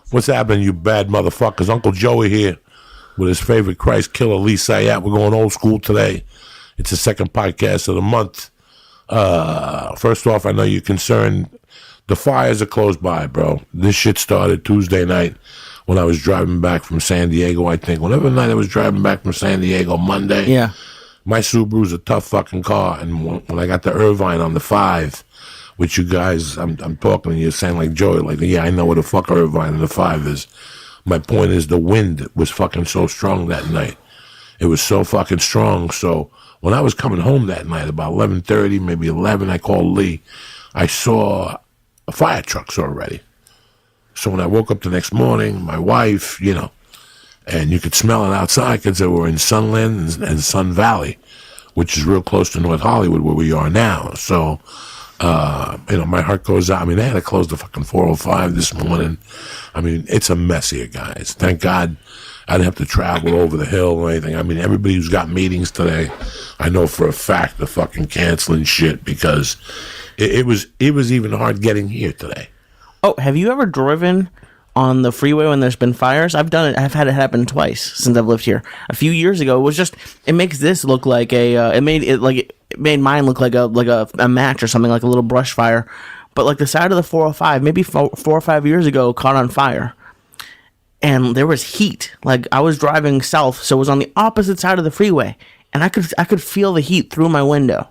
What's happening, you bad motherfuckers? Uncle Joey here with his favorite Christ killer, Syatt. We're going old school today. It's the second podcast of the month. First off, I know you're concerned. The fires are close by, bro. This shit started Tuesday night when I was driving back from San Diego, I think. Whatever night I was driving back from San Diego, Monday. Yeah. My Subaru's a tough fucking car. And when I got the Irvine on the 5, which you guys, I'm talking to you, saying like Joey, like, yeah, I know what the fuck Irvine and the 5 is. My point is the wind was fucking so strong that night. It was so fucking strong. So when I was coming home that night, about 11:30, maybe 11, I called Lee. I saw fire trucks already. So when I woke up the next morning, my wife, and you could smell it outside because they were in Sunland and Sun Valley, which is real close to North Hollywood where we are now. So, my heart goes out. I mean, they had to close the fucking 405 this morning. I mean, it's a mess here, guys. Thank God I didn't have to travel over the hill or anything. I mean, everybody who's got meetings today, I know for a fact they're fucking canceling shit because it was even hard getting here today. Oh, have you ever driven on the freeway when there's been fires? I've done it. I've had it happen twice since I've lived here. A few years ago, it makes this look like it made mine look like a match or something, like a little brush fire. But like the side of the 405, maybe 4 or 5 years ago, caught on fire. And there was heat. Like I was driving south, so it was on the opposite side of the freeway, and I could feel the heat through my window.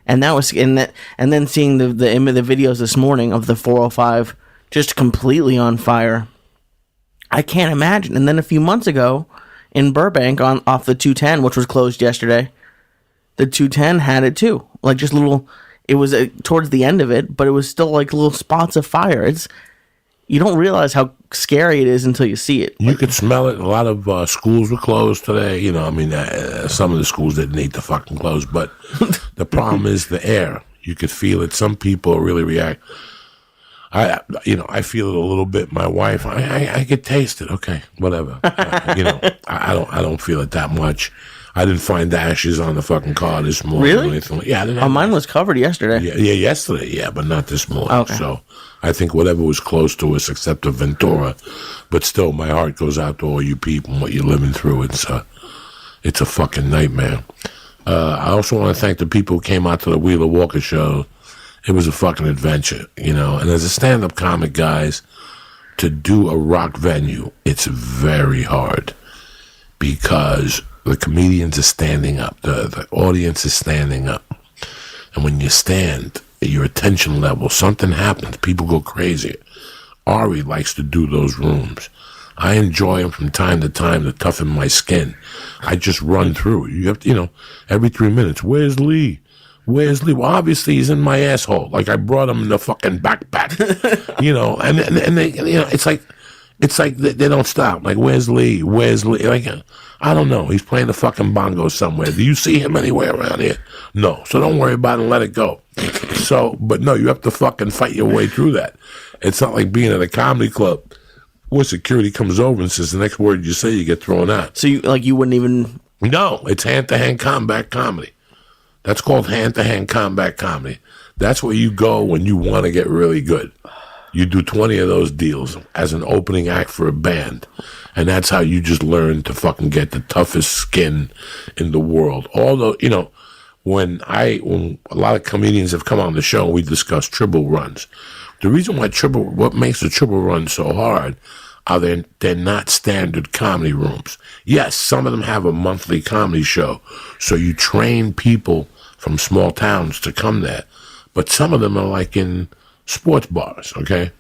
And that was and then seeing the videos this morning of the 405 just completely on fire. I can't imagine. And then a few months ago in Burbank off the 210, which was closed yesterday, the 210 had it too. Like just little, it was towards the end of it, but it was still like little spots of fire. You don't realize how scary it is until you see it. You could smell it. A lot of schools were closed today. Some of the schools didn't need to fucking close, but the problem is the air. You could feel it. Some people really react. I feel it a little bit. My wife, I could taste it. Okay, whatever. I don't feel it that much. I didn't find ashes on the fucking car this morning. Really? Or anything. Yeah, I didn't. Mine was covered yesterday. Yeah, yesterday. Yeah, but not this morning. Okay. So I think whatever was close to us, except the Ventura, but still, my heart goes out to all you people and what you're living through. It's a fucking nightmare. I also want to thank the people who came out to the Wheeler Walker show. It was a fucking adventure, And as a stand-up comic, guys, to do a rock venue, it's very hard because the comedians are standing up. The audience is standing up. And when you stand, your attention level, something happens. People go crazy. Ari likes to do those rooms. I enjoy them from time to time to toughen my skin. I just run through. You have to, every 3 minutes, where's Lee? Where's Lee? Well, obviously he's in my asshole. Like I brought him in the fucking backpack, and they, it's like they don't stop. Like, where's Lee? Where's Lee? Like, I don't know. He's playing the fucking bongo somewhere. Do you see him anywhere around here? No. So don't worry about it and let it go. But no, you have to fucking fight your way through that. It's not like being at a comedy club where security comes over and says the next word you say, you get thrown out. So you wouldn't even... No, it's hand-to-hand combat comedy. That's called hand-to-hand combat comedy. That's where you go when you want to get really good. You do 20 of those deals as an opening act for a band. And that's how you just learn to fucking get the toughest skin in the world. Although, when a lot of comedians have come on the show, we discuss triple runs. The reason why what makes a triple run so hard are they're not standard comedy rooms. Yes, some of them have a monthly comedy show. So you train people from small towns to come there. But some of them are like in sports bars, okay?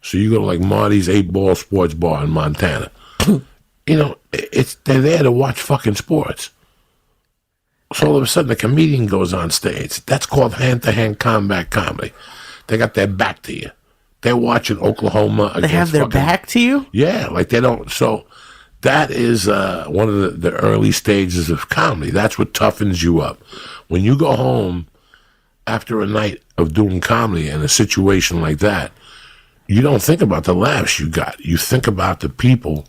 So you go to like Marty's 8-Ball Sports Bar in Montana. They're there to watch fucking sports. So all of a sudden a comedian goes on stage. That's called hand-to-hand combat comedy. They got their back to you. They're watching Oklahoma against They have their back to you? Yeah, like they don't. So that is one of the early stages of comedy. That's what toughens you up. When you go home after a night of doing comedy in a situation like that, you don't think about the laughs you got. You think about the people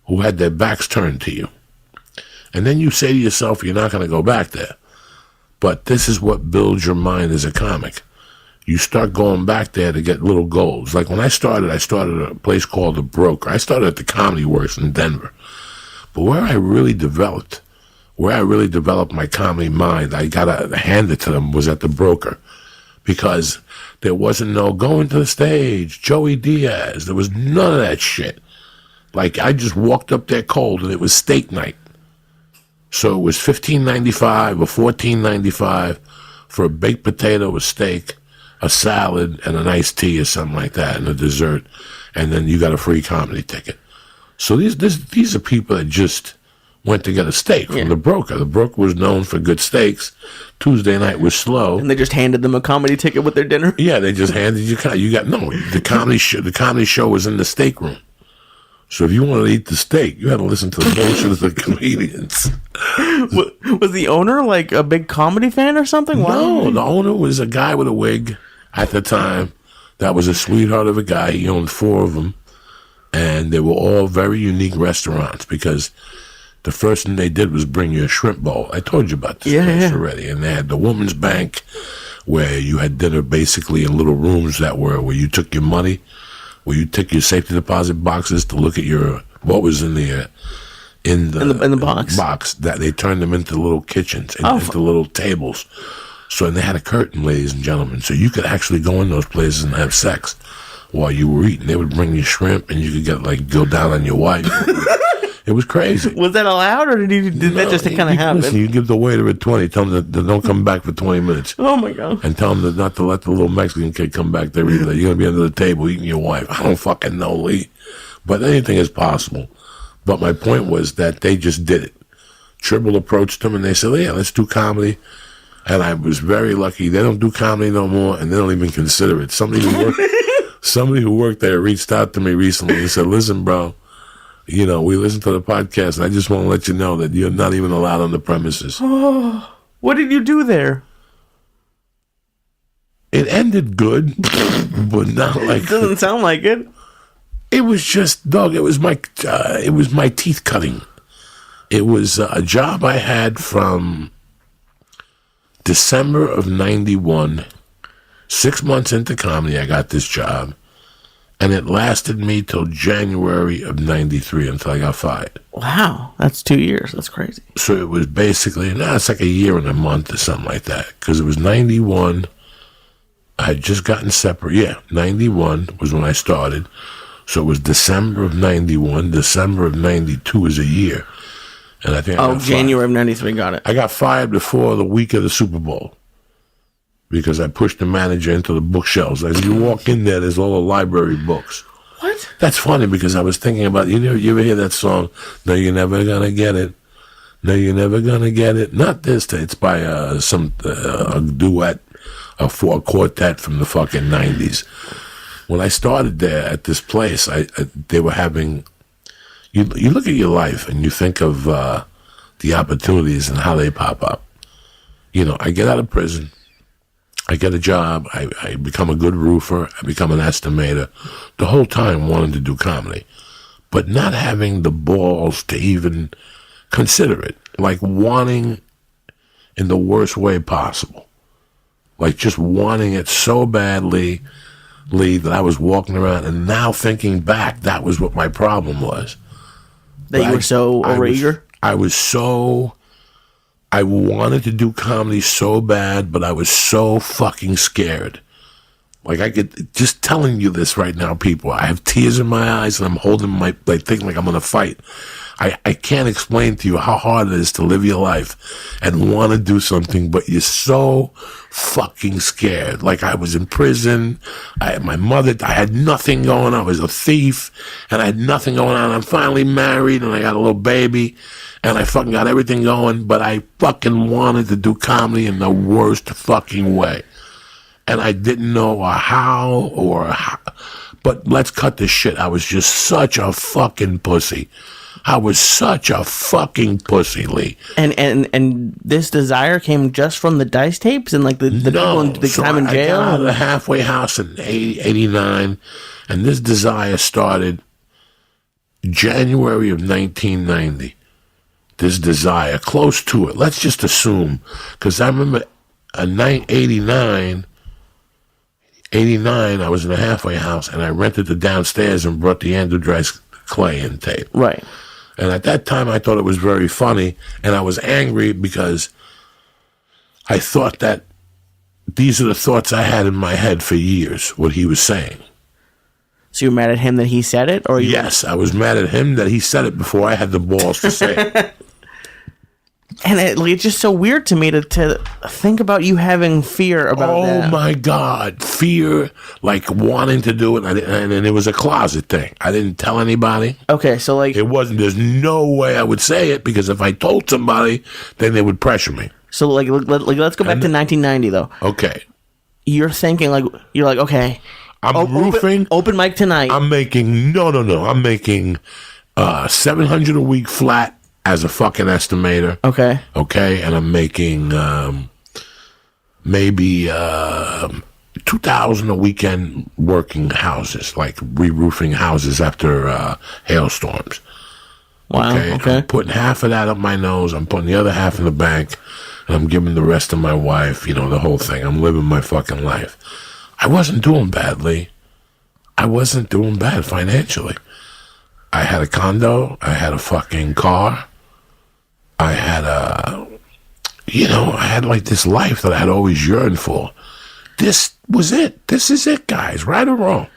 who had their backs turned to you. And then you say to yourself, you're not going to go back there. But this is what builds your mind as a comic. you start going back there to get little goals. Like when I started at a place called The Broker. I started at the Comedy Works in Denver. But where I really developed my comedy mind, I got to hand it to them, was at The Broker. Because there wasn't no going to the stage, Joey Diaz. There was none of that shit. Like, I just walked up there cold, and it was steak night. So it was $15.95 or $14.95 for a baked potato, a steak, a salad, and an iced tea or something like that, and a dessert. And then you got a free comedy ticket. So these are people that just went to get a steak from The Broker. The Broker was known for good steaks. Tuesday night was slow. And they just handed them a comedy ticket with their dinner? Yeah, they just handed you the comedy show was in the steak room. So if you wanted to eat the steak, you had to listen to the bullshit of the comedians. Was the owner like a big comedy fan or something? No, the owner was a guy with a wig at the time. That was a sweetheart of a guy. He owned 4 of them. And they were all very unique restaurants because the first thing they did was bring you a shrimp bowl. I told you about this place already. And they had the Woman's Bank, where you had dinner basically in little rooms where you took your money, where you took your safety deposit boxes to look at what was in the box. That they turned them into little kitchens, into little tables. So and they had a curtain, ladies and gentlemen, so you could actually go in those places and have sex while you were eating. They would bring you shrimp, and you could go down on your wife. It was crazy. Was that allowed, or did that just kind of happen? Listen, you give the waiter a 20, tell them that don't come back for 20 minutes. Oh, my God. And tell them not to let the little Mexican kid come back there either. You're going to be under the table eating your wife. I don't fucking know, Lee. But anything is possible. But my point was that they just did it. Tribble approached them, and they said, yeah, let's do comedy. And I was very lucky. They don't do comedy no more, and they don't even consider it. Somebody who worked there reached out to me recently and said, listen, bro, we listen to the podcast, and I just want to let you know that you're not even allowed on the premises. Oh, what did you do there? It ended good, but not like... It doesn't sound like it. It was just, dog, it was my teeth cutting. It was a job I had from December of 91. 6 months into comedy, I got this job. And it lasted me till January of 93 until I got fired. Wow, that's 2 years. That's crazy. So it was basically, it's like a year and a month or something like that. Because it was 91. I had just gotten separate. Yeah, 91 was when I started. So it was December of 91. December of 92 is a year. And I think January of 93, got it. I got fired before the week of the Super Bowl. Because I pushed the manager into the bookshelves. As you walk in there's all the library books. What? That's funny because I was thinking about, you ever hear that song, No, You're Never Gonna Get It? No, You're Never Gonna Get It? Not this, it's by a duet, a quartet from the fucking 90s. When I started there at this place, they were having, you look at your life and you think of the opportunities and how they pop up. I get out of prison. I get a job, I become a good roofer, I become an estimator, the whole time wanting to do comedy, but not having the balls to even consider it, like wanting in the worst way possible, like just wanting it so badly, Lee, that I was walking around, and now thinking back, that was what my problem was. That you were so overeager? I wanted to do comedy so bad, but I was so fucking scared. Like, just telling you this right now, people, I have tears in my eyes and I'm holding thinking like I'm going to fight. I can't explain to you how hard it is to live your life and want to do something, but you're so fucking scared. Like, I was in prison. I had nothing going on. I was a thief and I had nothing going on. I'm finally married and I got a little baby and I fucking got everything going, but I fucking wanted to do comedy in the worst fucking way. And I didn't know how, but let's cut this shit. I was just such a fucking pussy. I was such a fucking pussy, Lee. And this desire came just from the Dice tapes and like the people in the time in jail? I got out of the halfway house in 89, and this desire started January of 1990. This desire, close to it. Let's just assume, because I remember in 89, '89, I was in a halfway house, and I rented the downstairs and brought the Andrew Clay in tape. Right. And at that time, I thought it was very funny, and I was angry because I thought that these are the thoughts I had in my head for years, what he was saying. So you're mad at him that he said it? Or Yes, I was mad at him that he said it before I had the balls to say it. And it's just so weird to me to think about you having fear about that. Oh, my God. Fear, like wanting to do it. And it was a closet thing. I didn't tell anybody. Okay, so like... There's no way I would say it, because if I told somebody, then they would pressure me. So like let's go back to 1990, though. Okay. You're thinking, you're like, okay... I'm roofing. Open mic tonight. I'm making, no. I'm making $700 a week flat as a fucking estimator. Okay. Okay, and I'm making maybe $2,000 a weekend working houses, like re-roofing houses after hailstorms. Wow. Okay. I'm putting half of that up my nose. I'm putting the other half in the bank, and I'm giving the rest to my wife. The whole thing. I'm living my fucking life. I wasn't doing badly. I wasn't doing bad financially. I had a condo. I had a fucking car. I had I had like this life that I had always yearned for. This was it. This is it, guys. Right or wrong.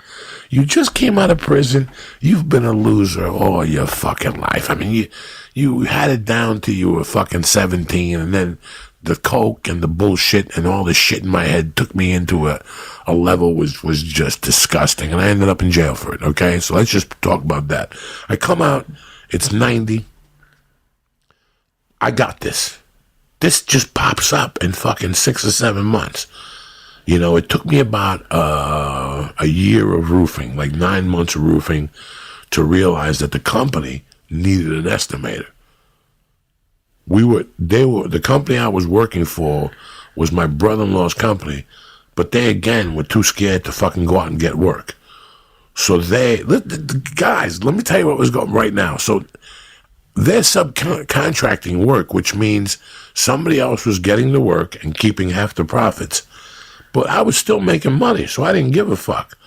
You just came out of prison. You've been a loser all your fucking life. I mean, you had it down till you were fucking 17, and then the coke and the bullshit and all the shit in my head took me into a level was just disgusting, and I ended up in jail for it. Okay, so let's just talk about that. I come out, it's 90. I got this. This just pops up in fucking 6 or 7 months. It took me about a year of roofing, like 9 months of roofing, to realize that the company needed an estimator. The company I was working for was my brother-in-law's company, but they again were too scared to fucking go out and get work. So guys, let me tell you what was going right now. So they're subcontracting work, which means somebody else was getting the work and keeping half the profits. But I was still making money, so I didn't give a fuck.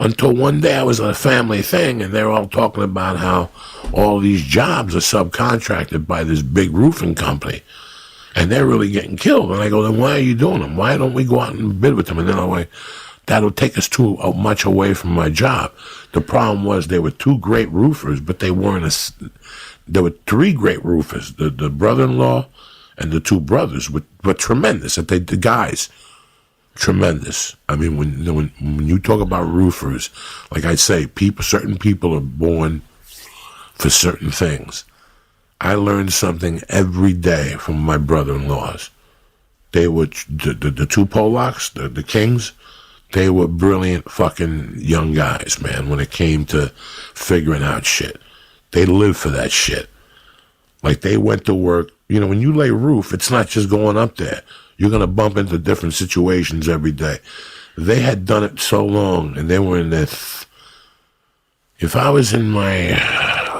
Until one day I was at a family thing, and they're all talking about how all these jobs are subcontracted by this big roofing company, and they're really getting killed. And I go, then why are you doing them? Why don't we go out and bid with them? And then I'm like, that'll take us too much away from my job. The problem was there were 2 great roofers, but they weren't there were 3 great roofers. The brother-in-law and the 2 brothers were tremendous. The guys, tremendous. I mean, when you talk about roofers, like I say, certain people are born for certain things. I learned something every day from my brother-in-laws. They were the 2 Polacks, the Kings. They were brilliant fucking young guys, man, when it came to figuring out shit. They lived for that shit. Like, they went to work. When you lay roof, it's not just going up there. You're going to bump into different situations every day. They had done it so long, and they were in their... If I was in my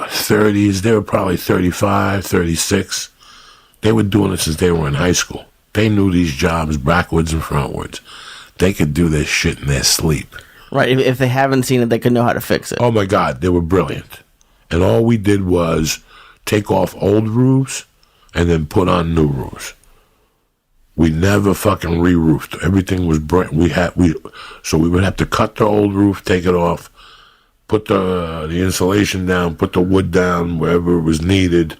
30s, they were probably 35, 36. They were doing it since they were in high school. They knew these jobs backwards and frontwards. They could do this shit in their sleep. Right, if they haven't seen it, they could know how to fix it. Oh, my God, they were brilliant. And all we did was take off old roofs and then put on new roofs. We never fucking re-roofed. Everything was so we would have to cut the old roof, take it off, put the insulation down, put the wood down wherever it was needed,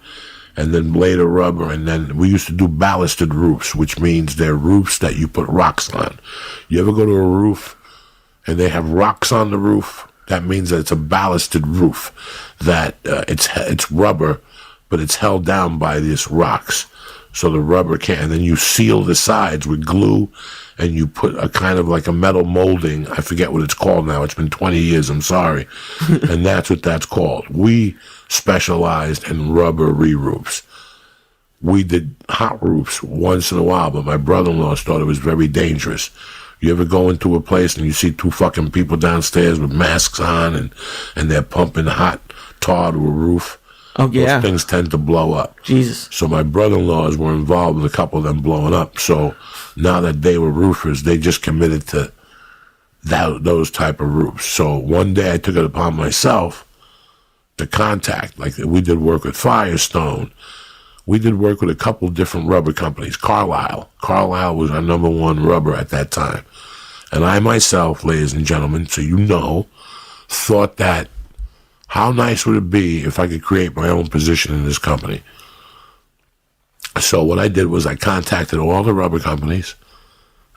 and then lay the rubber. And then we used to do ballasted roofs, which means they're roofs that you put rocks on. You ever go to a roof and they have rocks on the roof? That means that it's a ballasted roof, that it's rubber, but it's held down by these rocks. So the rubber can't, and then you seal the sides with glue, and you put a kind of like a metal molding. I forget what it's called now. It's been 20 years, I'm sorry. And that's what that's called. We specialized in rubber re-roofs. We did hot roofs once in a while, but my brother-in-law thought it was very dangerous. You ever go into a place and you see 2 fucking people downstairs with masks on, and they're pumping hot tar to a roof? Oh, yeah. Those things tend to blow up. Jesus. So my brother-in-laws were involved with a couple of them blowing up. So now that they were roofers, they just committed to those type of roofs. So one day I took it upon myself to contact, like we did work with Firestone. We did work with a couple different rubber companies. Carlisle was our number one rubber at that time. And I myself, ladies and gentlemen, so you know, thought that how nice would it be if I could create my own position in this company. So what I did was I contacted all the rubber companies.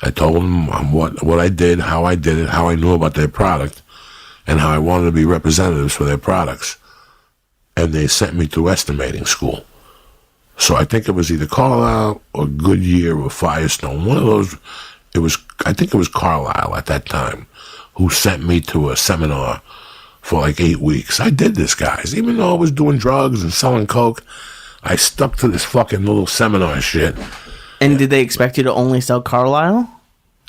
I told them what I did, how I did it, how I knew about their product, and how I wanted to be representatives for their products. And they sent me through estimating school. So I think it was either Carlisle or Goodyear or Firestone. One of those, I think it was Carlisle at that time, who sent me to a seminar for like 8 weeks. I did this, guys. Even though I was doing drugs and selling coke, I stuck to this fucking little seminar shit. And did they expect you to only sell Carlisle?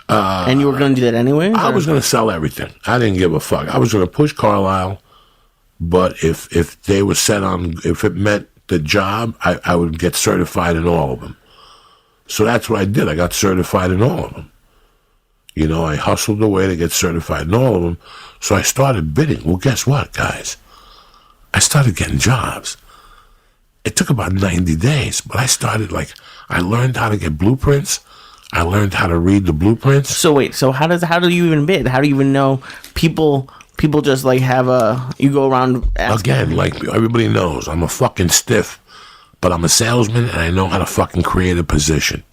And you were going to do that anyway? I was going to sell everything. I didn't give a fuck. I was going to push Carlisle, but if they were set on, if it meant the job, I would get certified in all of them. So that's what I did. I got certified in all of them. You know, I hustled away to get certified in all of them. So I started bidding. Well, guess what, guys? I started getting jobs. It took about 90 days, but I learned how to get blueprints. I learned how to read the blueprints. So wait, how do you even bid? How do you even know people just like you go around asking? Again, like everybody knows, I'm a fucking stiff, but I'm a salesman and I know how to fucking create a position.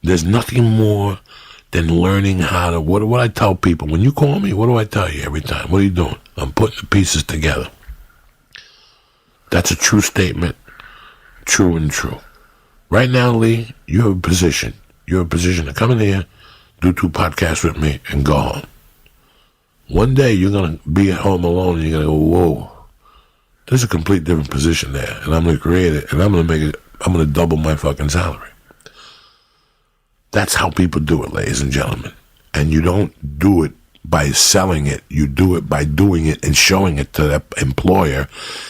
There's nothing more than learning how to, what do I tell people? When you call me, what do I tell you every time? What are you doing? I'm putting the pieces together. That's a true statement. True and true. Right now, Lee, you have a position. You have a position to come in here, do 2 podcasts with me, and go home. One day, you're going to be at home alone, and you're going to go, whoa, there's a complete different position there, and I'm going to create it, and I'm going to double my fucking salary. That's how people do it, ladies and gentlemen. And you don't do it by selling it. You do it by doing it and showing it to the employer.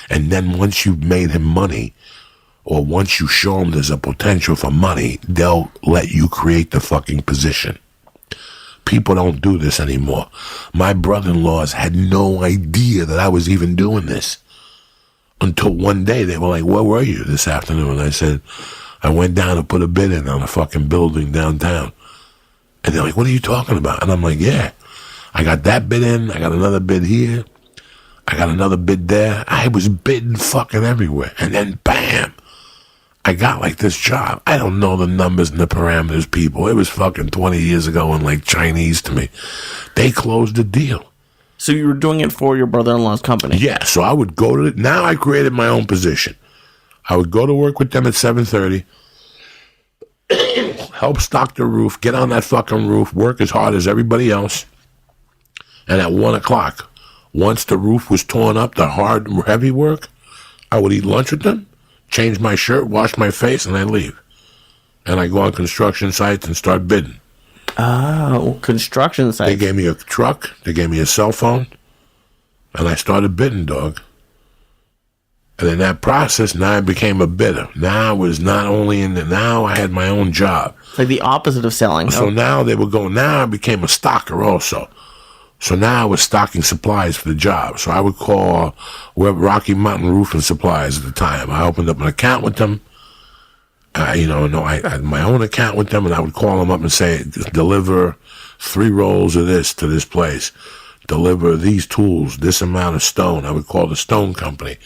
And then once you've made him money, or once you show them there's a potential for money, they'll let you create the fucking position. People don't do this anymore. My brother-in-laws had no idea that I was even doing this. Until one day they were like, where were you this afternoon? I said, I went down to put a bid in on a fucking building downtown. And they're like, what are you talking about? And I'm like, yeah, I got that bid in. I got another bid here. I got another bid there. I was bidding fucking everywhere. And then bam, I got like this job. I don't know the numbers and the parameters, people. It was fucking 20 years ago and like Chinese to me. They closed the deal. So you were doing it for your brother-in-law's company? Yeah, so I would go to now I created my own position. I would go to work with them at 7:30, help stock the roof, get on that fucking roof, work as hard as everybody else. And at 1 o'clock, once the roof was torn up, the hard, heavy work, I would eat lunch with them, change my shirt, wash my face, and I'd leave. And I go on construction sites and start bidding. Oh, construction sites. They gave me a truck, they gave me a cell phone, and I started bidding, dog. And in that process, now I became a bidder. Now I was not only now I had my own job. It's like the opposite of selling. So now now I became a stocker also. So now I was stocking supplies for the job. So I would call Rocky Mountain Roofing Supplies at the time. I opened up an account with them. I had my own account with them, and I would call them up and say, deliver 3 rolls of this to this place. Deliver these tools, this amount of stone. I would call the stone company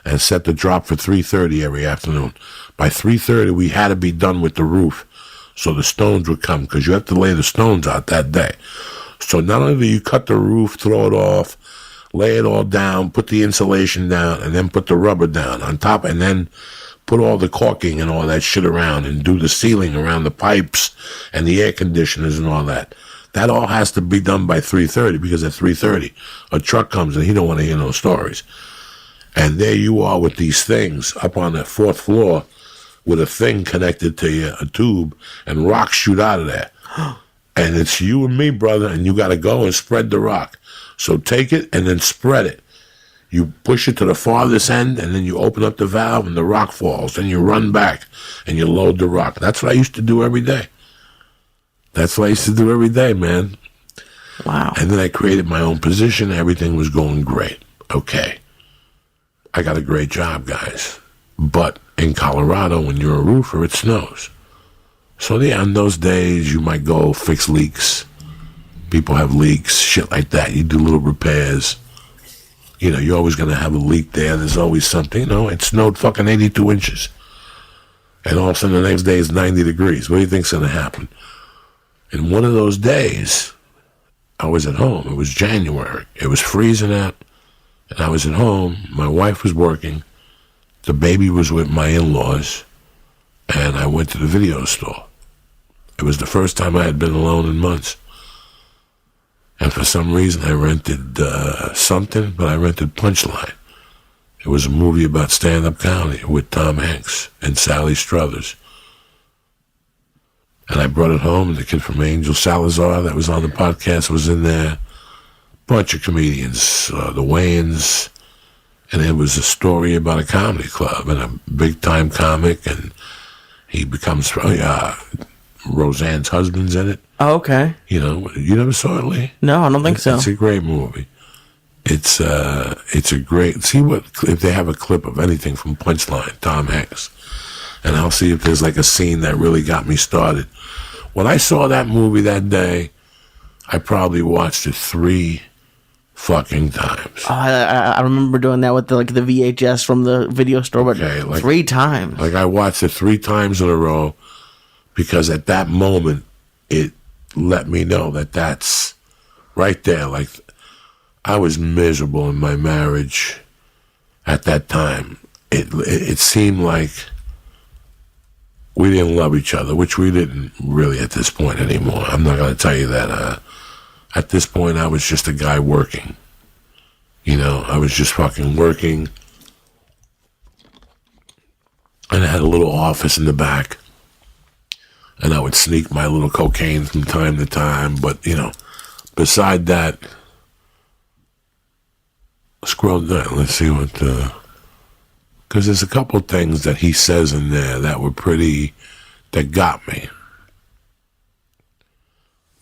and set the drop for 3:30 every afternoon. By 3:30, we had to be done with the roof, so the stones would come, because you have to lay the stones out that day. So not only do you cut the roof, throw it off, lay it all down, put the insulation down, and then put the rubber down on top, and then put all the caulking and all that shit around, and do the ceiling around the pipes and the air conditioners and all that. That all has to be done by 3:30, because at 3:30, a truck comes and he don't want to hear no stories. And there you are with these things up on the 4th floor with a thing connected to you, a tube, and rocks shoot out of there. And it's you and me, brother, and you got to go and spread the rock. So take it and then spread it. You push it to the farthest end, and then you open up the valve and the rock falls. Then you run back and you load the rock. That's what I used to do every day. That's what I used to do every day, man. Wow. And then I created my own position. Everything was going great. Okay. I got a great job, guys. But in Colorado, when you're a roofer, it snows. So yeah, on those days, you might go fix leaks. People have leaks, shit like that. You do little repairs. You know, you're always going to have a leak there. There's always something. You know, it snowed fucking 82 inches. And all of a sudden, the next day is 90 degrees. What do you think's going to happen? And one of those days, I was at home. It was January. It was freezing out. And I was at home. My wife was working. The baby was with my in-laws. And I went to the video store. It was the first time I had been alone in months. And for some reason, I rented something, but I rented Punchline. It was a movie about stand-up comedy with Tom Hanks and Sally Struthers. And I brought it home, and the kid from Angel Salazar that was on the podcast was in there. Bunch of comedians, the Wayans. And it was a story about a comedy club and a big-time comic, and he becomes... Roseanne's husband's in it. Oh, okay. You know, you never saw it, Lee? No, I don't think so. It's a great movie. It's a great... See what if they have a clip of anything from Punchline, Tom Hanks. And I'll see if there's like a scene that really got me started. When I saw that movie that day, I probably watched it 3 fucking times. Oh, I remember doing that with the VHS from the video store, but okay, 3 times. Like I watched it 3 times in a row. Because at that moment, it let me know that that's right there. Like, I was miserable in my marriage at that time. It seemed like we didn't love each other, which we didn't really at this point anymore. I'm not going to tell you that. At this point, I was just a guy working. You know, I was just fucking working. And I had a little office in the back. And I would sneak my little cocaine from time to time. But, you know, beside that, scroll down. Let's see what... Because there's a couple things that he says in there that were pretty... that got me.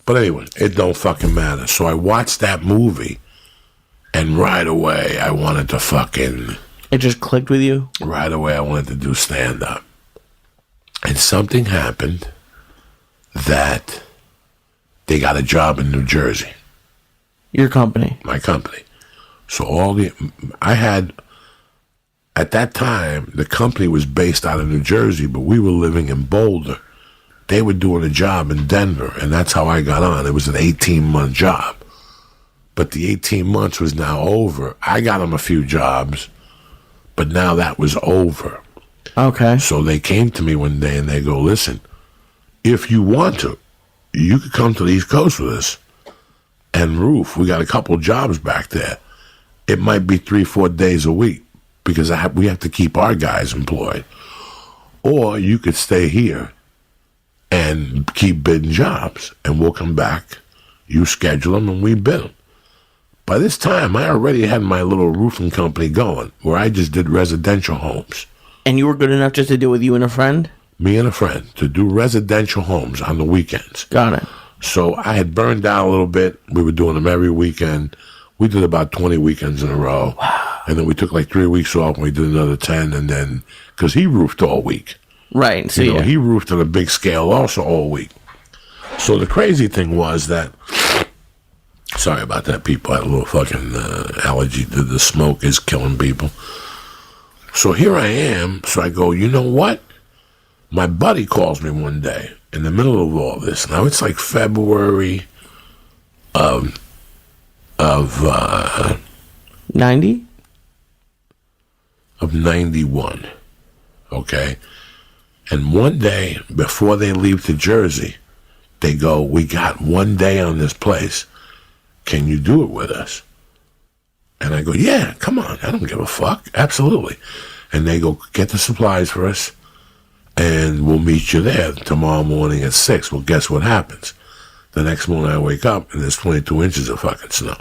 But anyway, it don't fucking matter. So I watched that movie, and right away I wanted to fucking... It just clicked with you? Right away I wanted to do stand-up. And something happened... that they got a job in New Jersey. Your company? My company. So at that time, the company was based out of New Jersey, but we were living in Boulder. They were doing a job in Denver, and that's how I got on. It was an 18-month job. But the 18 months was now over. I got them a few jobs, but now that was over. Okay. So they came to me one day and they go, listen, if you want to, you could come to the East Coast with us and roof. We got a couple jobs back there. It might be 3-4 days a week because we have to keep our guys employed. Or you could stay here and keep bidding jobs, and we'll come back. You schedule them, and we bid them. By this time, I already had my little roofing company going, where I just did residential homes. And you were good enough just to do it with you and a friend? Me and a friend, to do residential homes on the weekends. Got it. So I had burned out a little bit. We were doing them every weekend. We did about 20 weekends in a row. Wow. And then we took like 3 weeks off, and we did another 10, and then, because he roofed all week. Right. So you know, he roofed on a big scale also all week. So the crazy thing was that, sorry about that, people. I had a little fucking allergy to the smoke is killing people. So here I am. So I go, you know what? My buddy calls me one day in the middle of all this. Now it's like February of 90? Of 91. Okay? And one day, before they leave to Jersey, they go, we got 1 day on this place. Can you do it with us? And I go, yeah, come on. I don't give a fuck. Absolutely. And they go, get the supplies for us, and we'll meet you there tomorrow morning at 6. Well, guess what happens? The next morning I wake up, and there's 22 inches of fucking snow.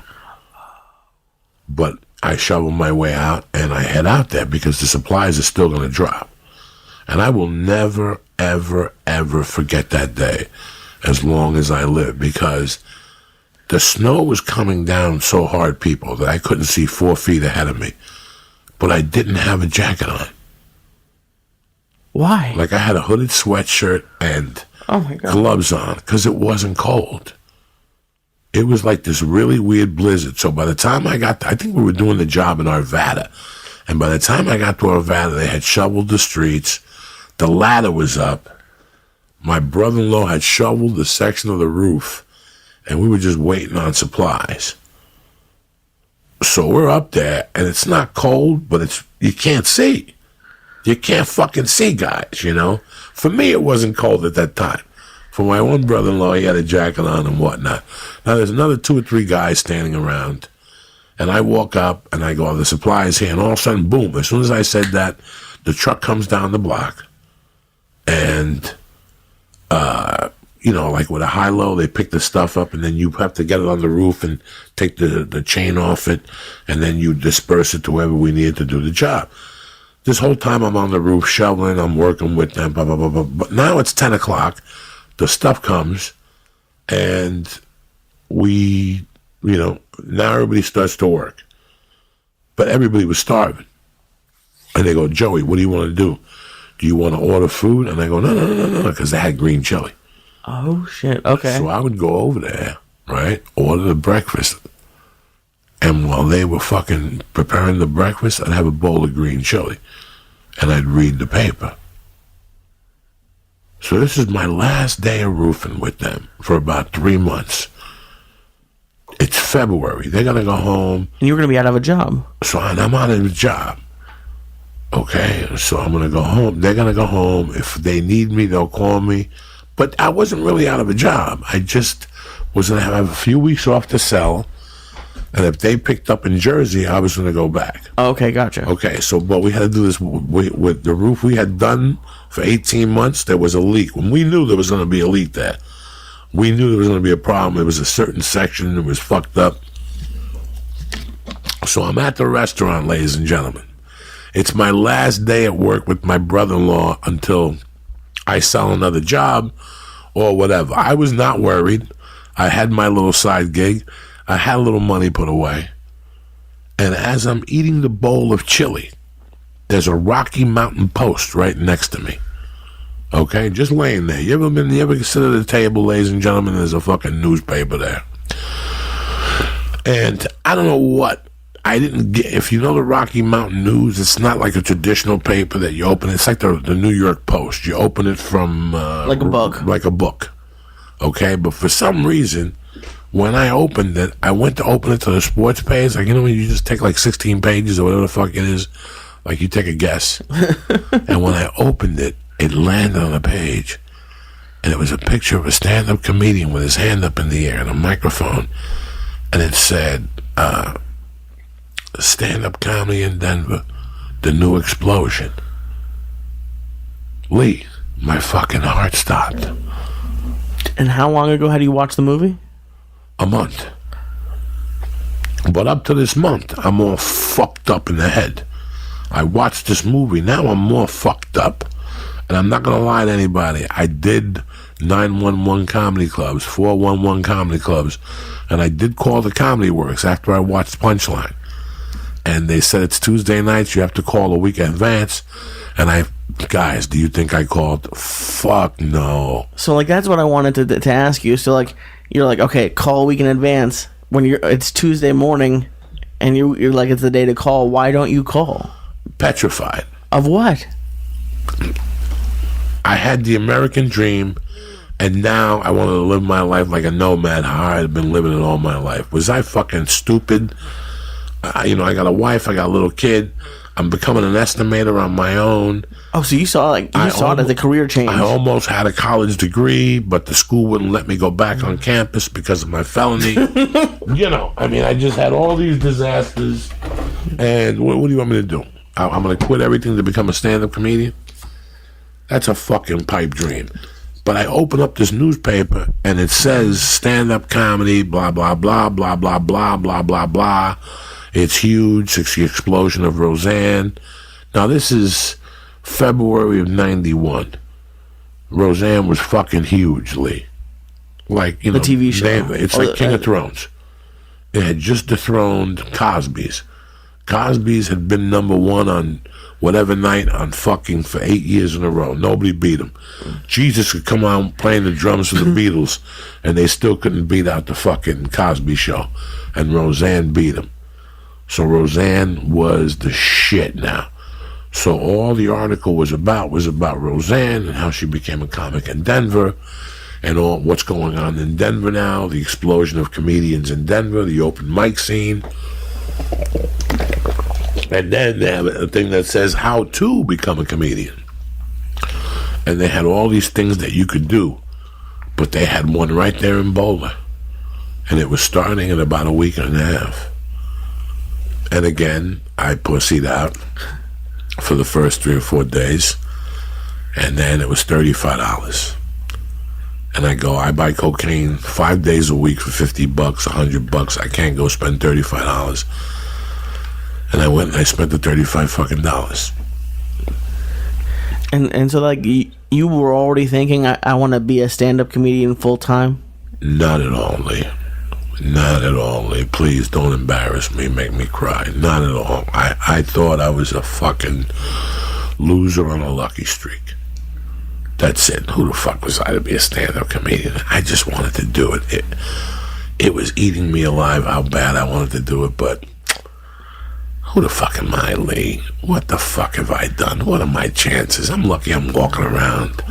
But I shovel my way out, and I head out there because the supplies are still going to drop. And I will never, ever, ever forget that day as long as I live, because The snow was coming down so hard, people, that I couldn't see 4 feet ahead of me. But I didn't have a jacket on. Why? Like I had a hooded sweatshirt and Oh my God. gloves on because it wasn't cold. It was like this really weird blizzard. So by the time I got I think we were doing the job in Arvada. And by the time I got to Arvada, they had shoveled the streets. The ladder was up. My brother-in-law had shoveled the section of the roof. And we were just waiting on supplies. So we're up there, and it's not cold, but you can't see. You can't fucking see, guys, you know? For me, it wasn't cold at that time. For my one brother-in-law, he had a jacket on and whatnot. Now, there's another 2 or 3 guys standing around, and I walk up, and I go, "Oh, the supply is here," and all of a sudden, boom, as soon as I said that, the truck comes down the block, and, like with a high-low, they pick the stuff up, and then you have to get it on the roof and take the chain off it, and then you disperse it to wherever we needed to do the job. This whole time I'm on the roof shoveling, I'm working with them, blah, blah, blah, blah. But now it's 10 o'clock, the stuff comes, and we, now everybody starts to work. But everybody was starving. And they go, "Joey, what do you want to do? Do you want to order food?" And I go, no, because they had green chili. Oh, shit. Okay. So I would go over there, right, order the breakfast. And while they were fucking preparing the breakfast, I'd have a bowl of green chili. And I'd read the paper. So this is my last day of roofing with them for about 3 months. It's February. They're going to go home. And you were going to be out of a job. So I'm out of a job. Okay, so I'm going to go home. They're going to go home. If they need me, they'll call me. But I wasn't really out of a job. I just was going to have a few weeks off to sell. And if they picked up in Jersey, I was going to go back. Okay, gotcha. Okay, but we had to do this with the roof we had done for 18 months. There was a leak. When we knew there was going to be a leak there, we knew there was going to be a problem. It was a certain section that was fucked up. So I'm at the restaurant, ladies and gentlemen. It's my last day at work with my brother-in-law until I sell another job or whatever. I was not worried. I had my little side gig. I had a little money put away. And as I'm eating the bowl of chili, there's a Rocky Mountain Post right next to me. Okay? Just laying there. You ever sit at a table, ladies and gentlemen, there's a fucking newspaper there. And I don't know what. I didn't get, if you know the Rocky Mountain News, it's not like a traditional paper that you open. It's like the New York Post. You open it from... like a book. Like a book. Okay? But for some reason, when I opened it, I went to open it to the sports page. Like, when you just take like 16 pages or whatever the fuck it is. Like, you take a guess. And when I opened it, it landed on a page. And it was a picture of a stand-up comedian with his hand up in the air and a microphone. And it said... stand-up comedy in Denver, the new explosion. Lee, my fucking heart stopped. And how long ago had you watched the movie? A month. But up to this month, I'm all fucked up in the head. I watched this movie, now I'm more fucked up. And I'm not going to lie to anybody. I did 911 comedy clubs, 411 comedy clubs, and I did call the Comedy Works after I watched Punchline. And they said it's Tuesday nights, you have to call a week in advance. And guys, do you think I called? Fuck no. So, like, that's what I wanted to ask you. So, like, you're like, okay, call a week in advance. When it's Tuesday morning, and you're like, it's the day to call. Why don't you call? Petrified. Of what? I had the American dream, and now I wanted to live my life like a nomad, how I had been living it all my life. Was I fucking stupid? I got a wife, I got a little kid. I'm becoming an estimator on my own. Oh, so you saw it as a career change. I almost had a college degree, but the school wouldn't let me go back on campus because of my felony. I just had all these disasters. And what do you want me to do? I'm going to quit everything to become a stand-up comedian? That's a fucking pipe dream. But I open up this newspaper, and it says stand-up comedy, blah, blah, blah, blah, blah, blah, blah, blah, blah. It's huge. It's the explosion of Roseanne. Now, this is February of 91. Roseanne was fucking huge, Lee. Like, the TV show. It's like King of Thrones. It had just dethroned Cosby's. Cosby's had been number one on whatever night on fucking for 8 years in a row. Nobody beat him. Jesus could come on playing the drums for the Beatles, and they still couldn't beat out the fucking Cosby Show. And Roseanne beat him. So Roseanne was the shit now. So all the article was about Roseanne and how she became a comic in Denver, and all what's going on in Denver now, the explosion of comedians in Denver, the open mic scene. And then they have a thing that says how to become a comedian. And they had all these things that you could do, but they had one right there in Boulder. And it was starting in about a week and a half. And again, I pussied out for the first 3 or 4 days. And then it was $35. And I buy cocaine 5 days a week for $50, $100. I can't go spend $35. And I went and I spent the $35 fucking dollars. And so, like, you were already thinking, I want to be a stand-up comedian full-time? Not at all, Lee. Not at all, Lee. Please don't embarrass me, make me cry. Not at all. I thought I was a fucking loser on a lucky streak. That's it. Who the fuck was I to be a stand-up comedian? I just wanted to do it. It was eating me alive how bad I wanted to do it, but who the fuck am I, Lee? What the fuck have I done? What are my chances? I'm lucky I'm walking around.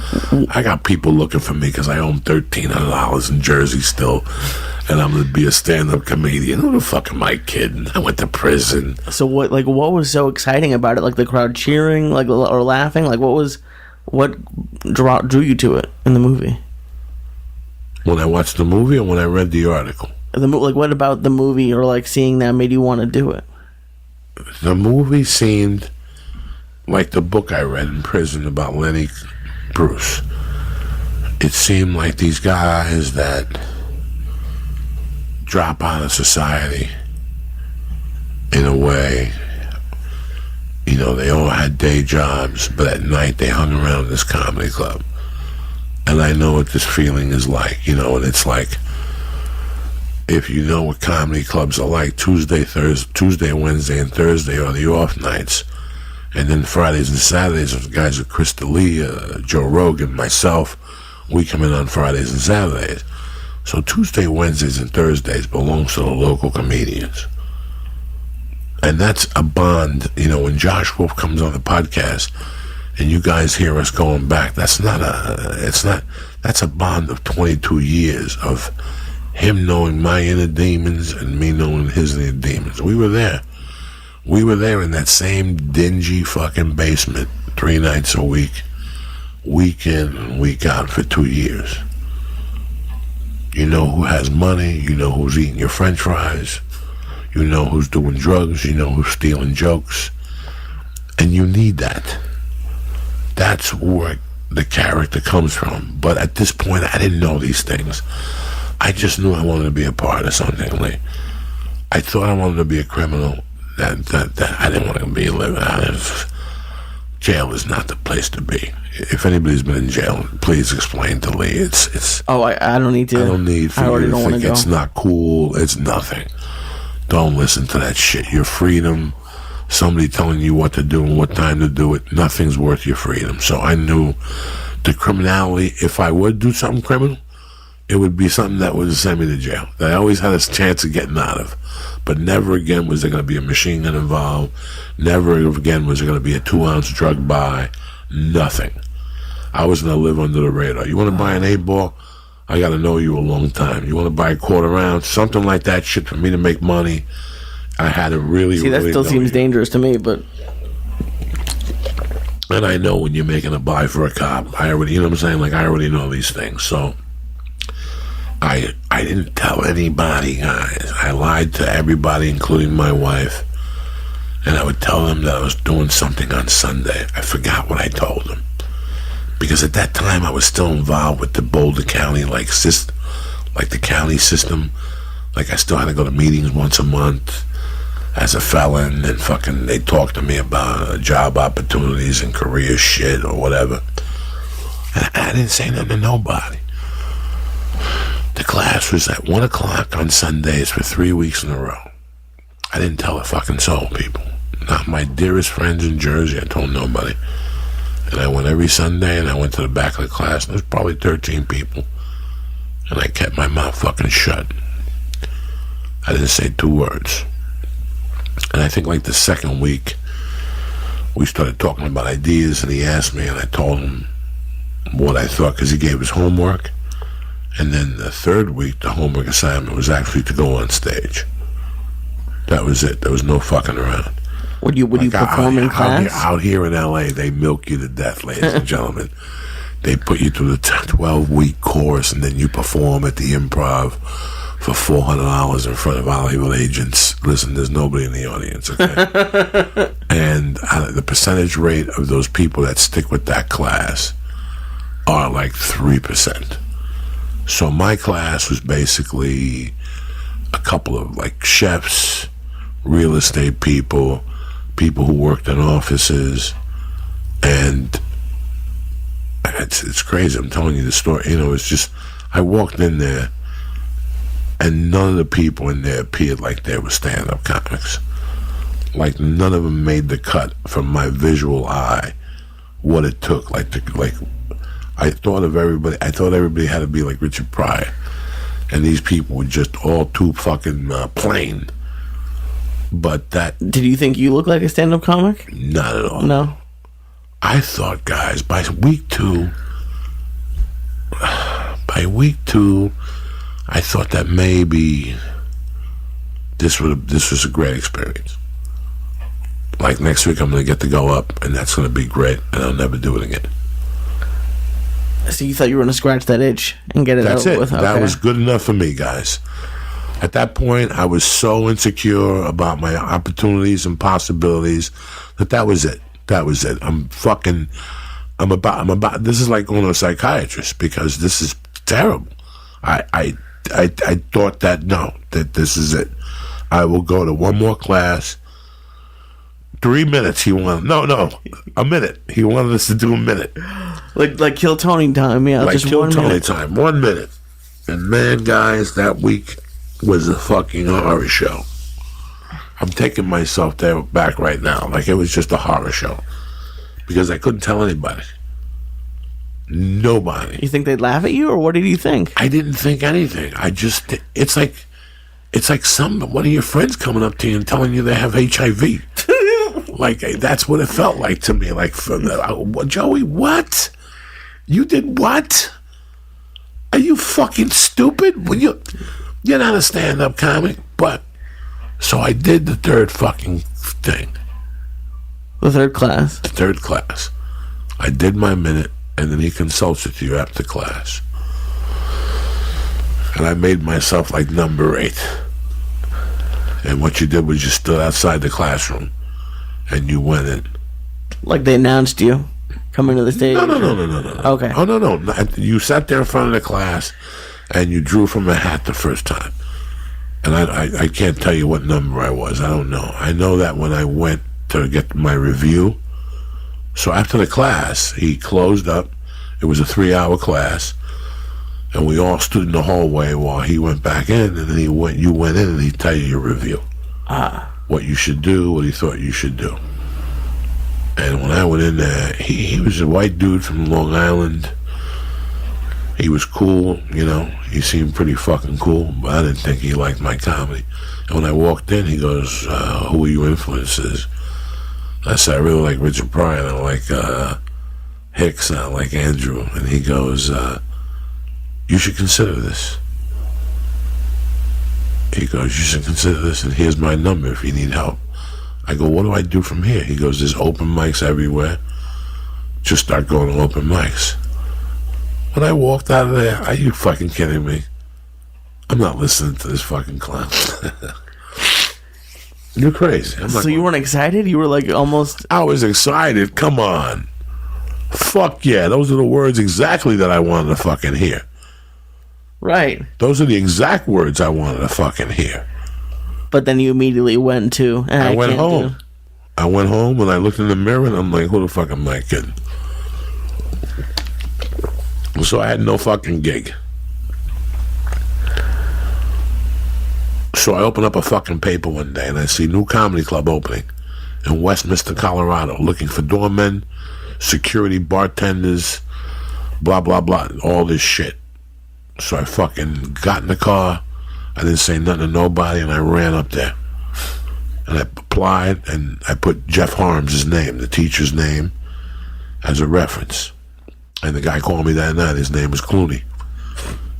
I got people looking for me because I owe them $1,300 in Jersey still, and I'm going to be a stand-up comedian. Who the fuck am I kidding? I went to prison. So what was so exciting about it? Like the crowd cheering, like, or laughing? Like what drew you to it in the movie? When I watched the movie or when I read the article? Like, what about the movie or like seeing that made you want to do it? The movie seemed like the book I read in prison about Lenny Bruce. It seemed like these guys that drop out of society in a way. You know, they all had day jobs, but at night they hung around this comedy club. And I know what this feeling is like, you know, and it's like, if you know what comedy clubs are like, Tuesday, Wednesday, and Thursday are the off nights. And then Fridays and Saturdays, the guys are Chris D'Elia, Joe Rogan, myself, we come in on Fridays and Saturdays. So Tuesday, Wednesdays, and Thursdays belongs to the local comedians. And that's a bond, you know, when Josh Wolf comes on the podcast and you guys hear us going back, that's a bond of 22 years of him knowing my inner demons and me knowing his inner demons. We were there. We were there in that same dingy fucking basement 3 nights a week, week in and week out for 2 years. You know who has money, you know who's eating your french fries, you know who's doing drugs, you know who's stealing jokes, and you need that. That's where the character comes from. But at this point, I didn't know these things. I just knew I wanted to be a part of something. Like, I thought I wanted to be a criminal. That I didn't want to be living out of. Jail is not the place to be. If anybody's been in jail, please explain to Lee. It's. Oh, I don't need to. I don't need for you to think it's not cool. It's nothing. Don't listen to that shit. Your freedom, somebody telling you what to do and what time to do it, nothing's worth your freedom. So I knew the criminality, if I would do something criminal, it would be something that would send me to jail, that I always had a chance of getting out of. But never again was there going to be a machine gun involved. Never again was there going to be a 2-ounce drug buy. Nothing. I was going to live under the radar. You want to buy an 8-ball? I got to know you a long time. You want to buy a quarter-ounce? Something like that shit for me to make money. I had to really, see, that still seems dangerous to me, but... And I know when you're making a buy for a cop. I already, you know what I'm saying? Like, I already know these things. So I didn't tell anybody, guys. I lied to everybody, including my wife. And I would tell them that I was doing something on Sunday. I forgot what I told them. Because at that time, I was still involved with the Boulder County, like the county system. Like, I still had to go to meetings once a month as a felon, and fucking they talked to me about job opportunities and career shit or whatever. And I didn't say nothing to nobody. The class was at 1 o'clock on Sundays for 3 weeks in a row. I didn't tell a fucking soul, people. Not my dearest friends in Jersey. I told nobody. And I went every Sunday, and I went to the back of the class, and there was probably 13 people. And I kept my mouth fucking shut. I didn't say 2 words. And I think like the second week, we started talking about ideas, and he asked me, and I told him what I thought, because he gave his homework. And then the third week, the homework assignment was actually to go on stage. That was it. There was no fucking around. Would you perform in class? Out here in L.A., they milk you to death, ladies and gentlemen. They put you through the 12-week course, and then you perform at the Improv for $400 in front of Hollywood agents. Listen, there's nobody in the audience, okay? And the percentage rate of those people that stick with that class are like 3%. So my class was basically a couple of like chefs, real estate people who worked in offices, and it's crazy. I'm telling you the story. You know, it's just, I walked in there, and none of the people in there appeared like they were stand-up comics. Like none of them made the cut from my visual eye. What it took, I thought everybody had to be like Richard Pryor, and these people were just all too fucking plain. But that... Did you think you looked like a stand-up comic? Not at all. No. I thought, guys, by week two, I thought that maybe this was a great experience. Like next week, I'm going to get to go up, and that's going to be great, and I'll never do it again. So you thought you were going to scratch that itch and get it That's out it. with? Okay. That was good enough for me, guys. At that point, I was so insecure about my opportunities and possibilities that was it. That was it. I'm about. This is like going to a psychiatrist, because this is terrible. I thought that this is it. I will go to one more class. 3 minutes. He wanted a minute. He wanted us to do a minute. Like Kill Tony time, yeah. Like just Kill 1 Tony minute. time, 1 minute. And man, guys, that week was a fucking horror show. I'm taking myself back right now. Like it was just a horror show. Because I couldn't tell anybody. Nobody. You think they'd laugh at you, or what did you think? I didn't think anything. It's like one of your friends coming up to you and telling you they have HIV. Like, that's what it felt like to me. Like, Joey, what? You did what? Are you fucking stupid? You're not a stand-up comic. But, so I did the third fucking thing. The third class? The third class. I did my minute, and then he consults with you after class. And I made myself like number 8. And what you did was you stood outside the classroom, and you went in. Like they announced you coming to the stage? No. Okay. Oh, no. You sat there in front of the class, and you drew from a hat the first time. And I can't tell you what number I was. I don't know. I know that when I went to get my review, so after the class, he closed up. It was a 3-hour class, and we all stood in the hallway while he went back in, and then you went in, and he'd tell you your review. What you should do, what he thought you should do. And when I went in there, he was a white dude from Long Island. He was cool, you know. He seemed pretty fucking cool, but I didn't think he liked my comedy. And when I walked in, he goes, who are your influences? I said, I really like Richard Pryor, and I like Hicks, and I like Andrew. And he goes, you should consider this. He goes, you should consider this, and here's my number if you need help. I go, what do I do from here? He goes, there's open mics everywhere. Just start going to open mics. When I walked out of there, are you fucking kidding me? I'm not listening to this fucking clown. You're crazy. So you weren't excited? You were like almost... I was excited. Come on. Fuck yeah. Those are the words exactly that I wanted to fucking hear. Right. Those are the exact words I wanted to fucking hear. But then you immediately went to... I went home. I went home and I looked in the mirror and I'm like, who the fuck am I kidding? So I had no fucking gig. So I open up a fucking paper one day and I see new comedy club opening in Westminster, Colorado, looking for doormen, security, bartenders, blah, blah, blah, all this shit. So I fucking got in the car. I didn't say nothing to nobody, and I ran up there. And I applied, and I put Jeff Harms' name, the teacher's name, as a reference. And the guy called me that night. His name is Clooney.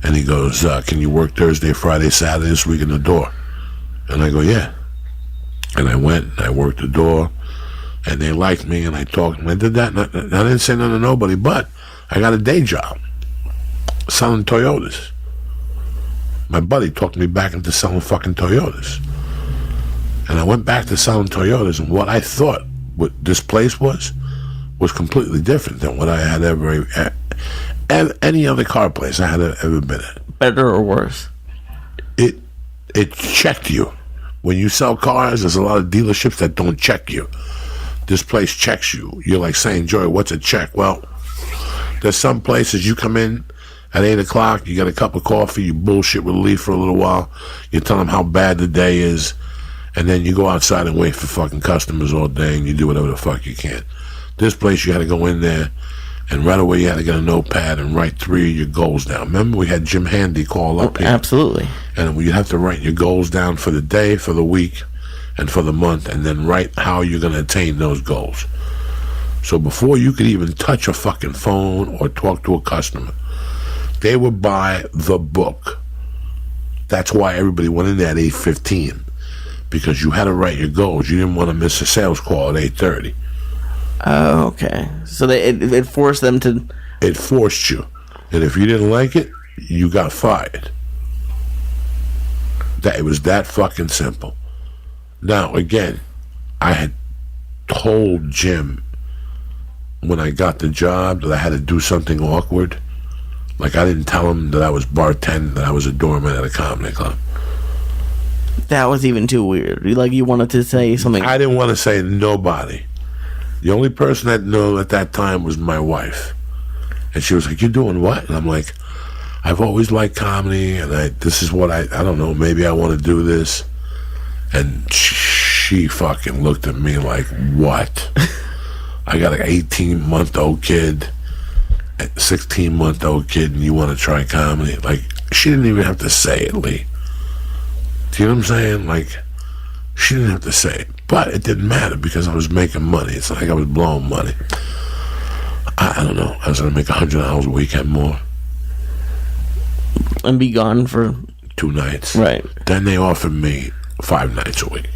And he goes, can you work Thursday, Friday, Saturday this week in the door? And I go, yeah. And I went, and I worked the door, and they liked me, and I talked, and I did that, and I didn't say nothing to nobody, but I got a day job selling Toyotas. My buddy talked me back into selling fucking Toyotas. And I went back to selling Toyotas, and what I thought what this place was completely different than what I had ever any other car place I had ever been at. Better or worse? It checked you. When you sell cars, there's a lot of dealerships that don't check you. This place checks you. You're like saying, Joey, what's a check? Well, there's some places you come in at 8 o'clock, you get a cup of coffee, you bullshit with Lee for a little while, you tell them how bad the day is, and then you go outside and wait for fucking customers all day, and you do whatever the fuck you can. This place, you had to go in there, and right away you had to get a notepad and write 3 of your goals down. Remember, we had Jim Handy call up here. Absolutely. And you have to write your goals down for the day, for the week, and for the month, and then write how you're going to attain those goals. So before you could even touch a fucking phone or talk to a customer, they would buy the book. That's why everybody went in there at 8:15, because you had to write your goals. You didn't want to miss a sales call at 8:30. Oh, okay. So it forced them to... It forced you. And if you didn't like it, you got fired. It was that fucking simple. Now, again, I had told Jim when I got the job that I had to do something awkward. Like, I didn't tell him that I was bartending, that I was a doorman at a comedy club. That was even too weird. You wanted to say something... I didn't want to say nobody. The only person that knew at that time was my wife. And she was like, "You doing what?" And I'm like, "I've always liked comedy, and this is what I don't know, maybe I want to do this." And she fucking looked at me like, "What?" I got an 18-month-old kid, a 16-month-old kid, and you want to try comedy? Like, she didn't even have to say it, Lee. Do you know what I'm saying? Like, she didn't have to say it. But it didn't matter because I was making money. It's not like I was blowing money. I don't know. I was going to make $100 a week and more. And be gone for... 2 nights. Right. Then they offered me 5 nights a week.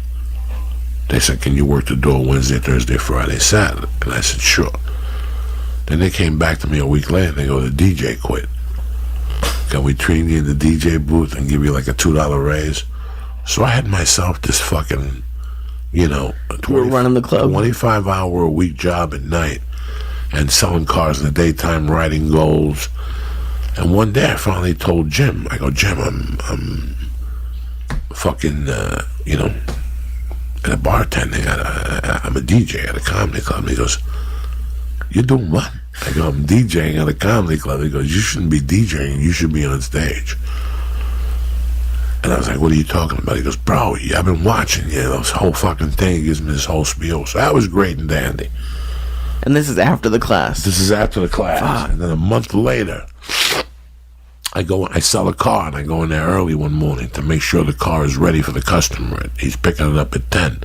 They said, "Can you work the door Wednesday, Thursday, Friday, Saturday?" And I said, "Sure." Then they came back to me a week later and they go, "The DJ quit. Can we train you in the DJ booth and give you like a $2 raise?" So I had myself this fucking, we're running the club. 25-hour a week job at night and selling cars in the daytime, writing goals. And one day I finally told Jim, I go, "Jim, I'm fucking, at a bartending. I'm a DJ at a comedy club." And he goes, "You're doing what?" I go, "I'm DJing at a comedy club." He goes, "You shouldn't be DJing. You should be on stage." And I was like, "What are you talking about?" He goes, "Bro, I've been watching you. This whole fucking thing." He gives me this whole spiel. So that was great and dandy. And this is after the class. This is after the class. And then a month later, I sell a car, and I go in there early one morning to make sure the car is ready for the customer. He's picking it up at 10.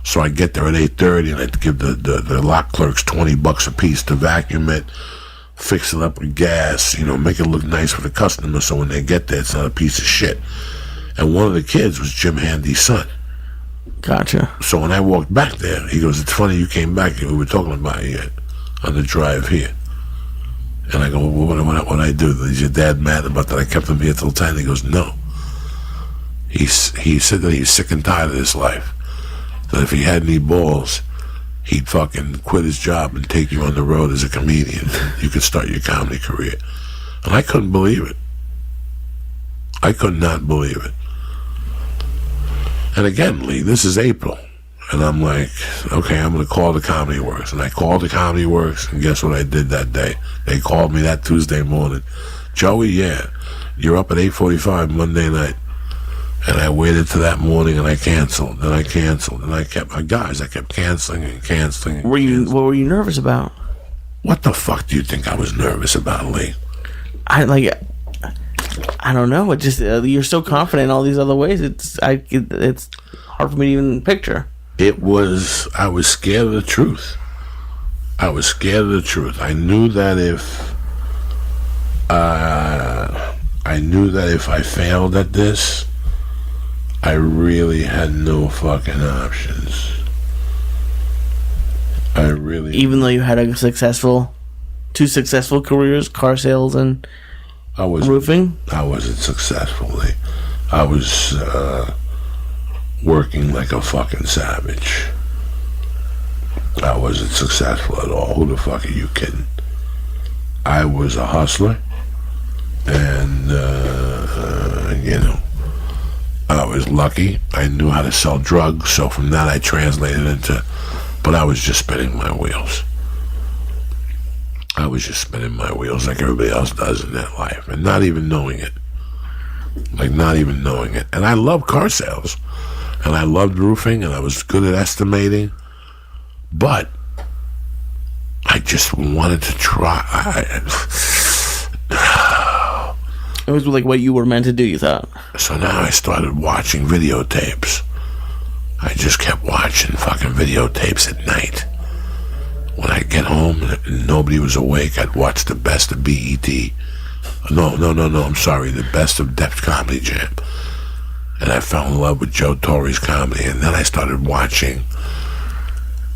So I get there at 8:30, and I give the lot clerks $20 a piece to vacuum it, fix it up with gas, make it look nice for the customer so when they get there, it's not a piece of shit. And one of the kids was Jim Handy's son. Gotcha. So when I walked back there, he goes, "It's funny you came back here. We were talking about you on the drive here." And I go, "Well, what I do? Is your dad mad about that I kept him here till 10? He goes, "No." He said that he's sick and tired of this life. That if he had any balls, he'd fucking quit his job and take you on the road as a comedian. You could start your comedy career. And I couldn't believe it. I could not believe it. And again, Lee, this is April. And I'm like, okay, I'm going to call the Comedy Works. And I called the Comedy Works, and guess what I did that day? They called me that Tuesday morning. "Joey, yeah, you're up at 8:45 Monday night." And I waited till that morning, and I canceled. Then I canceled, and I kept canceling and canceling. What were you nervous about? What the fuck do you think I was nervous about, Lee? I don't know. It just you're so confident in all these other ways. It's hard for me to even picture. I was scared of the truth. I was scared of the truth. I knew that if I failed at this, I really had no fucking options. Even though you had two successful careers, car sales and roofing? I wasn't successful. I was working like a fucking savage. I wasn't successful at all. Who the fuck are you kidding? I was a hustler, and I was lucky. I knew how to sell drugs, so from that I translated into, but I was just spinning my wheels. I was just spinning my wheels like everybody else does in that life, and not even knowing it. And I loved car sales, and I loved roofing, and I was good at estimating, but I just wanted to try. It was like what you were meant to do, you thought. So now I started watching videotapes. I just kept watching fucking videotapes at night. When I'd get home and nobody was awake, I'd watch the best of BET. No, I'm sorry, the best of Def Comedy Jam. And I fell in love with Joe Torre's comedy. And then I started watching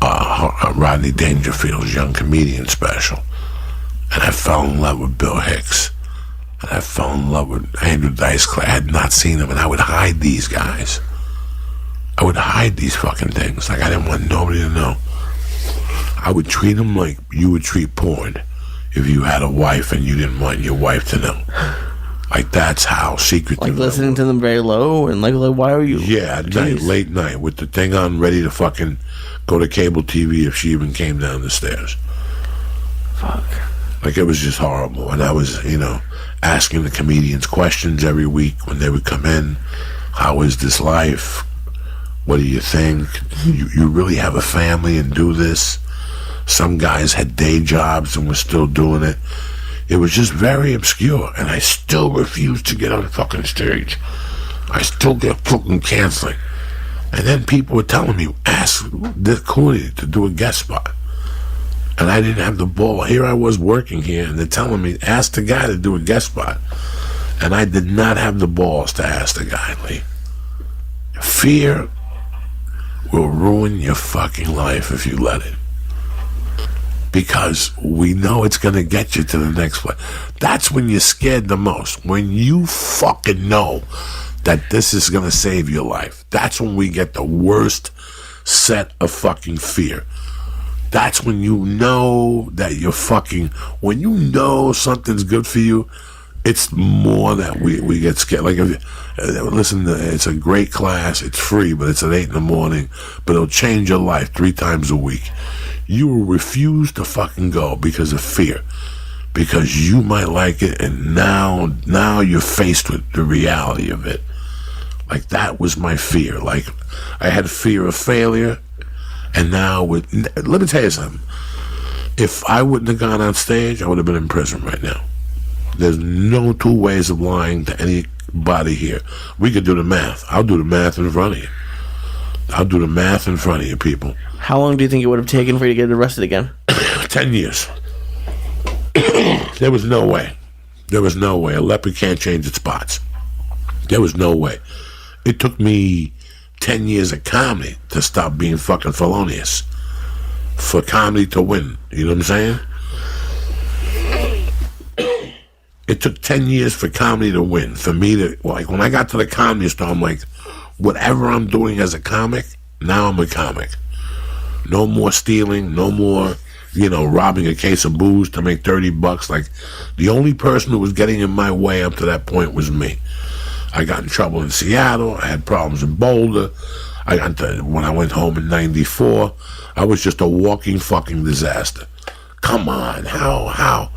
Rodney Dangerfield's Young Comedian special. And I fell in love with Bill Hicks. And I fell in love with Andrew Dice Clay. I had not seen them, and I would hide these guys. I would hide these fucking things. Like I didn't want nobody to know. I would treat them like you would treat porn if you had a wife and you didn't want your wife to know. Like that's how secretive. Like listening to them very low and like why are you? Yeah, at night, late night, with the thing on, ready to fucking go to cable TV if she even came down the stairs. Fuck. Like it was just horrible. And I was, asking the comedians questions every week when they would come in. How is this life? What do you think? You really have a family and do this? Some guys had day jobs and were still doing it. It was just very obscure, and I still refused to get on fucking stage. I still get fucking canceling. And then people were telling me, ask Dick Cooley to do a guest spot. And I didn't have the ball. Here I was working here, and they're telling me, ask the guy to do a guest spot. And I did not have the balls to ask the guy, Lee. Fear will ruin your fucking life if you let it. Because we know it's going to get you to the next place. That's when you're scared the most. When you fucking know that this is going to save your life. That's when we get the worst set of fucking fear. That's when you know that you're fucking... When you know something's good for you, it's more that we get scared. Like, listen, it's a great class. It's free, but it's at 8 in, but it'll change your life 3 times a week. You will refuse to fucking go because of fear. Because you might like it, and now you're faced with the reality of it. Like, that was my fear. Like, I had fear of failure, and now let me tell you something. If I wouldn't have gone on stage, I would have been in prison right now. There's no 2 ways of lying to anybody here. We could do the math. I'll do the math in front of you. I'll do the math in front of you, people. How long do you think it would have taken for you to get arrested again? 10 years. There was no way. There was no way. A leopard can't change its spots. There was no way. It took me 10 years of comedy to stop being fucking felonious. For comedy to win. You know what I'm saying? It took 10 years for comedy to win. For me to, like, when I got to the Comedy Store, I'm like, whatever I'm doing as a comic, now I'm a comic. No more stealing, no more, robbing a case of booze to make $30. Like, the only person who was getting in my way up to that point was me. I got in trouble in Seattle. I had problems in Boulder. When I went home in 94, I was just a walking fucking disaster. Come on, how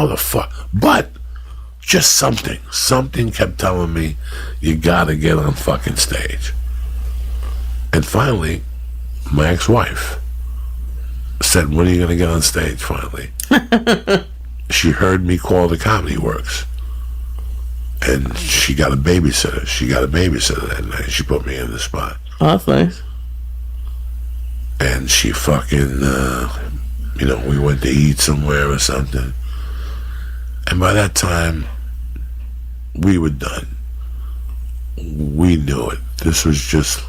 the fuck? But Just something. Something kept telling me, you gotta get on fucking stage. And finally, my ex-wife said, when are you gonna get on stage finally? She heard me call the Comedy Works. And she got a babysitter. That night. She put me in the spot. Oh, that's nice. And she fucking, we went to eat somewhere or something. And by that time, we were done. We knew it. This was just,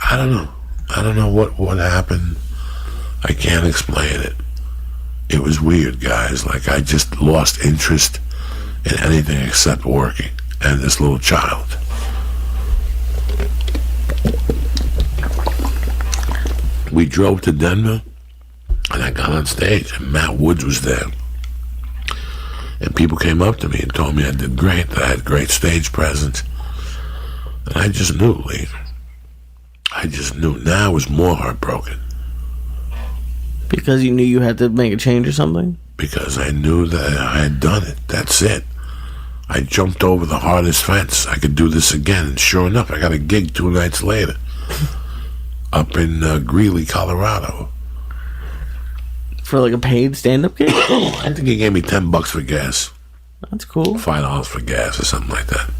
I don't know. I don't know what happened. I can't explain it. It was weird, guys. Like, I just lost interest in anything except working and this little child. We drove to Denver, and I got on stage, and Matt Woods was there. And people came up to me and told me I did great, that I had great stage presence. And I just knew, Lee. I just knew. Now I was more heartbroken. Because you knew you had to make a change or something? Because I knew that I had done it. That's it. I jumped over the hardest fence. I could do this again. And sure enough, I got a gig 2 nights later. Up in Greeley, Colorado. For like a paid stand-up gig? I think he gave me $10 for gas. That's cool. $5 for gas or something like that.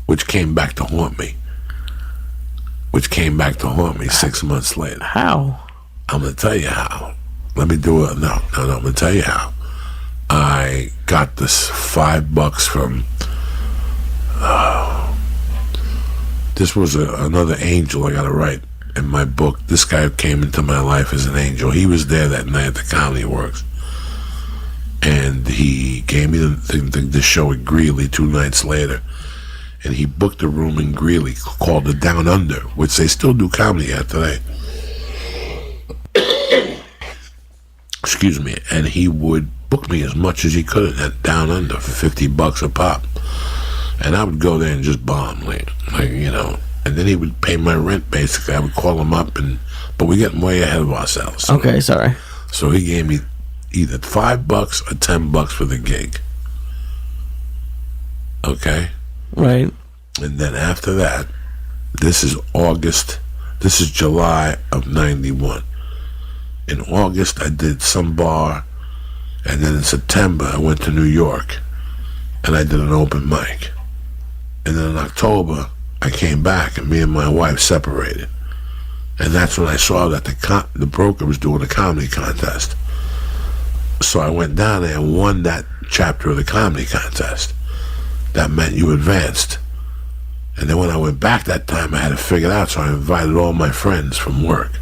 Which came back to haunt me. 6 months later. How? I'm going to tell you how. Let me do it. No, I'm going to tell you how. I got this $5 from... this was another angel I got to write in my book. This guy came into my life as an angel. He was there that night at the Comedy Works. And he gave me the show at Greeley 2 nights later. And he booked a room in Greeley called the Down Under, which they still do comedy at today. Excuse me. And he would book me as much as he could at that Down Under for $50 a pop. And I would go there and just bomb, like, and then he would pay my rent, basically. I would call him up, but we're getting way ahead of ourselves. So, okay, sorry. So he gave me either $5 or $10 for the gig. Okay? Right. And then after that, this is July of 91. In August, I did some bar, and then in September, I went to New York, and I did an open mic. And then in October, I came back, and me and my wife separated. And that's when I saw that the broker was doing a comedy contest. So I went down there and won that chapter of the comedy contest. That meant you advanced. And then when I went back that time, I had it figured out, so I invited all my friends from work.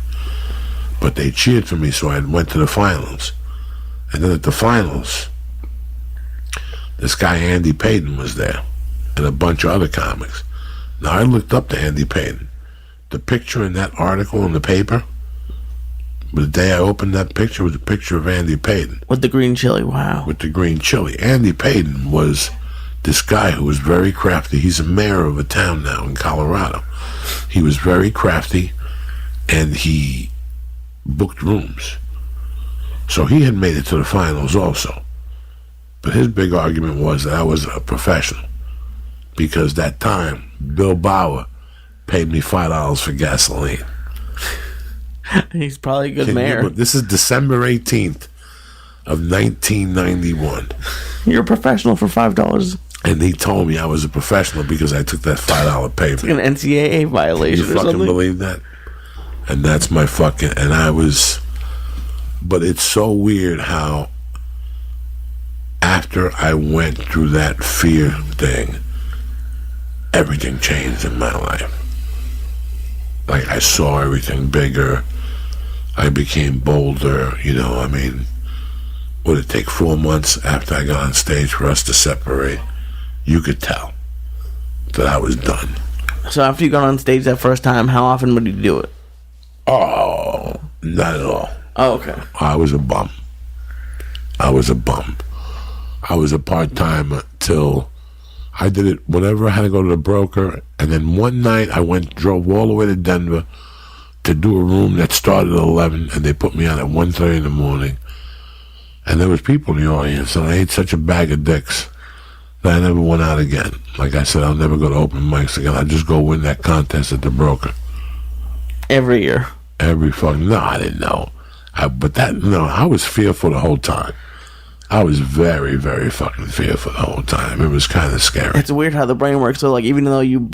But they cheered for me, so I went to the finals. And then at the finals, this guy Andy Payton was there, and a bunch of other comics. Now, I looked up to Andy Payton. The picture in that article in the paper, but the day I opened that picture was a picture of Andy Payton. With the green chili, wow. With the green chili. Andy Payton was this guy who was very crafty. He's a mayor of a town now in Colorado. He was very crafty, and he booked rooms. So he had made it to the finals also. But his big argument was that I was a professional. Because that time, Bill Bauer paid me $5 for gasoline. He's probably a good mayor. This is December 18th of 1991. You're a professional for $5. And he told me I was a professional because I took that $5 payment. It's an NCAA violation. You fucking believe that? And that's my fucking... And I was... But it's so weird how after I went through that fear thing, everything changed in my life. Like, I saw everything bigger. I became bolder, would it take 4 months after I got on stage for us to separate? You could tell that I was done. So after you got on stage that first time, how often would you do it? Oh, not at all. Oh, okay. I was a bum. I was a part-timer till I did it whenever I had to go to the broker. And then one night I drove all the way to Denver to do a room that started at 11, and they put me on at 1:30 in the morning. And there was people in the audience, and I ate such a bag of dicks that I never went out again. Like I said, I'll never go to open mics again. I'll just go win that contest at the Broker. Every year. Every fucking... No, I didn't know. I was fearful the whole time. I was very, very fucking fearful the whole time. It was kind of scary. It's weird how the brain works. So, like, even though you,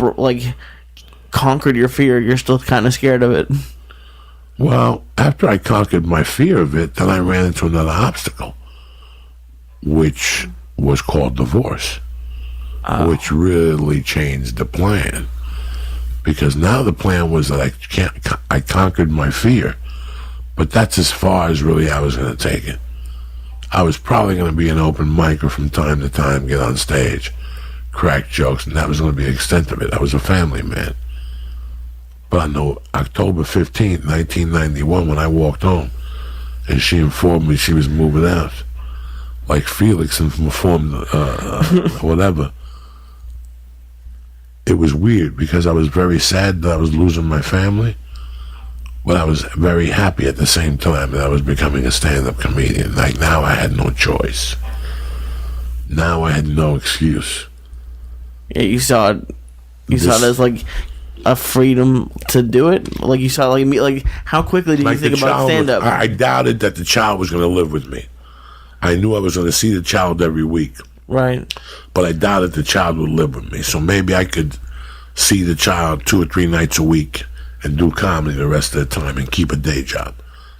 conquered your fear, you're still kind of scared of it. Well, after I conquered my fear of it, then I ran into another obstacle, which was called divorce, which really changed the plan. Because now the plan was that I conquered my fear, but that's as far as really I was going to take it. I was probably going to be an open micer from time to time, get on stage, crack jokes, and that was going to be the extent of it. I was a family man. But on October 15th, 1991, when I walked home, and she informed me she was moving out, like Felix informed whatever, it was weird because I was very sad that I was losing my family, but I was very happy at the same time that I was becoming a stand-up comedian. Like, now I had no choice. Now I had no excuse. Yeah, you saw it as like a freedom to do it. Like you saw, like how quickly did you think about stand-up? I doubted that the child was going to live with me. I knew I was going to see the child every week. Right. But I doubted the child would live with me. So maybe I could see the child 2 or 3 nights a week and do comedy the rest of the time and keep a day job.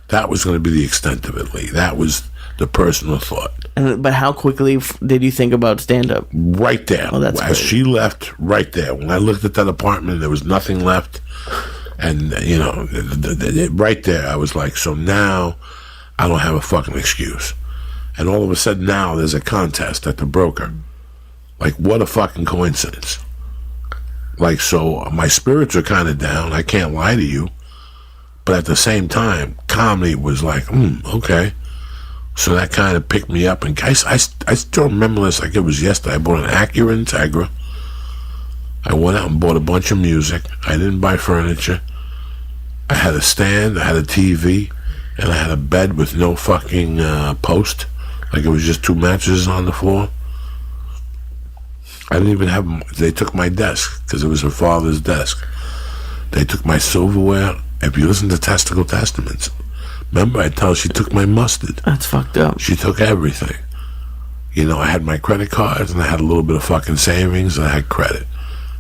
That was going to be the extent of it, Lee. That was the personal thought. But how quickly did you think about stand-up? Right there. Oh, that's as great. she left, right there. When I looked at that apartment, there was nothing left. And, right there, I was like, so now I don't have a fucking excuse. And all of a sudden now there's a contest at the Broker. Like, what a fucking coincidence. Like, so my spirits are kind of down. I can't lie to you. But at the same time, comedy was like, okay. So that kind of picked me up. And I still remember this like it was yesterday. I bought an Acura Integra. I went out and bought a bunch of music. I didn't buy furniture. I had a stand. I had a TV. And I had a bed with no fucking post. Like, it was just 2 mattresses on the floor. I didn't even have... They took my desk, because it was her father's desk. They took my silverware. If you listen to Testicle Testaments, remember I tell her she took my mustard. That's fucked up. She took everything. I had my credit cards, and I had a little bit of fucking savings, and I had credit.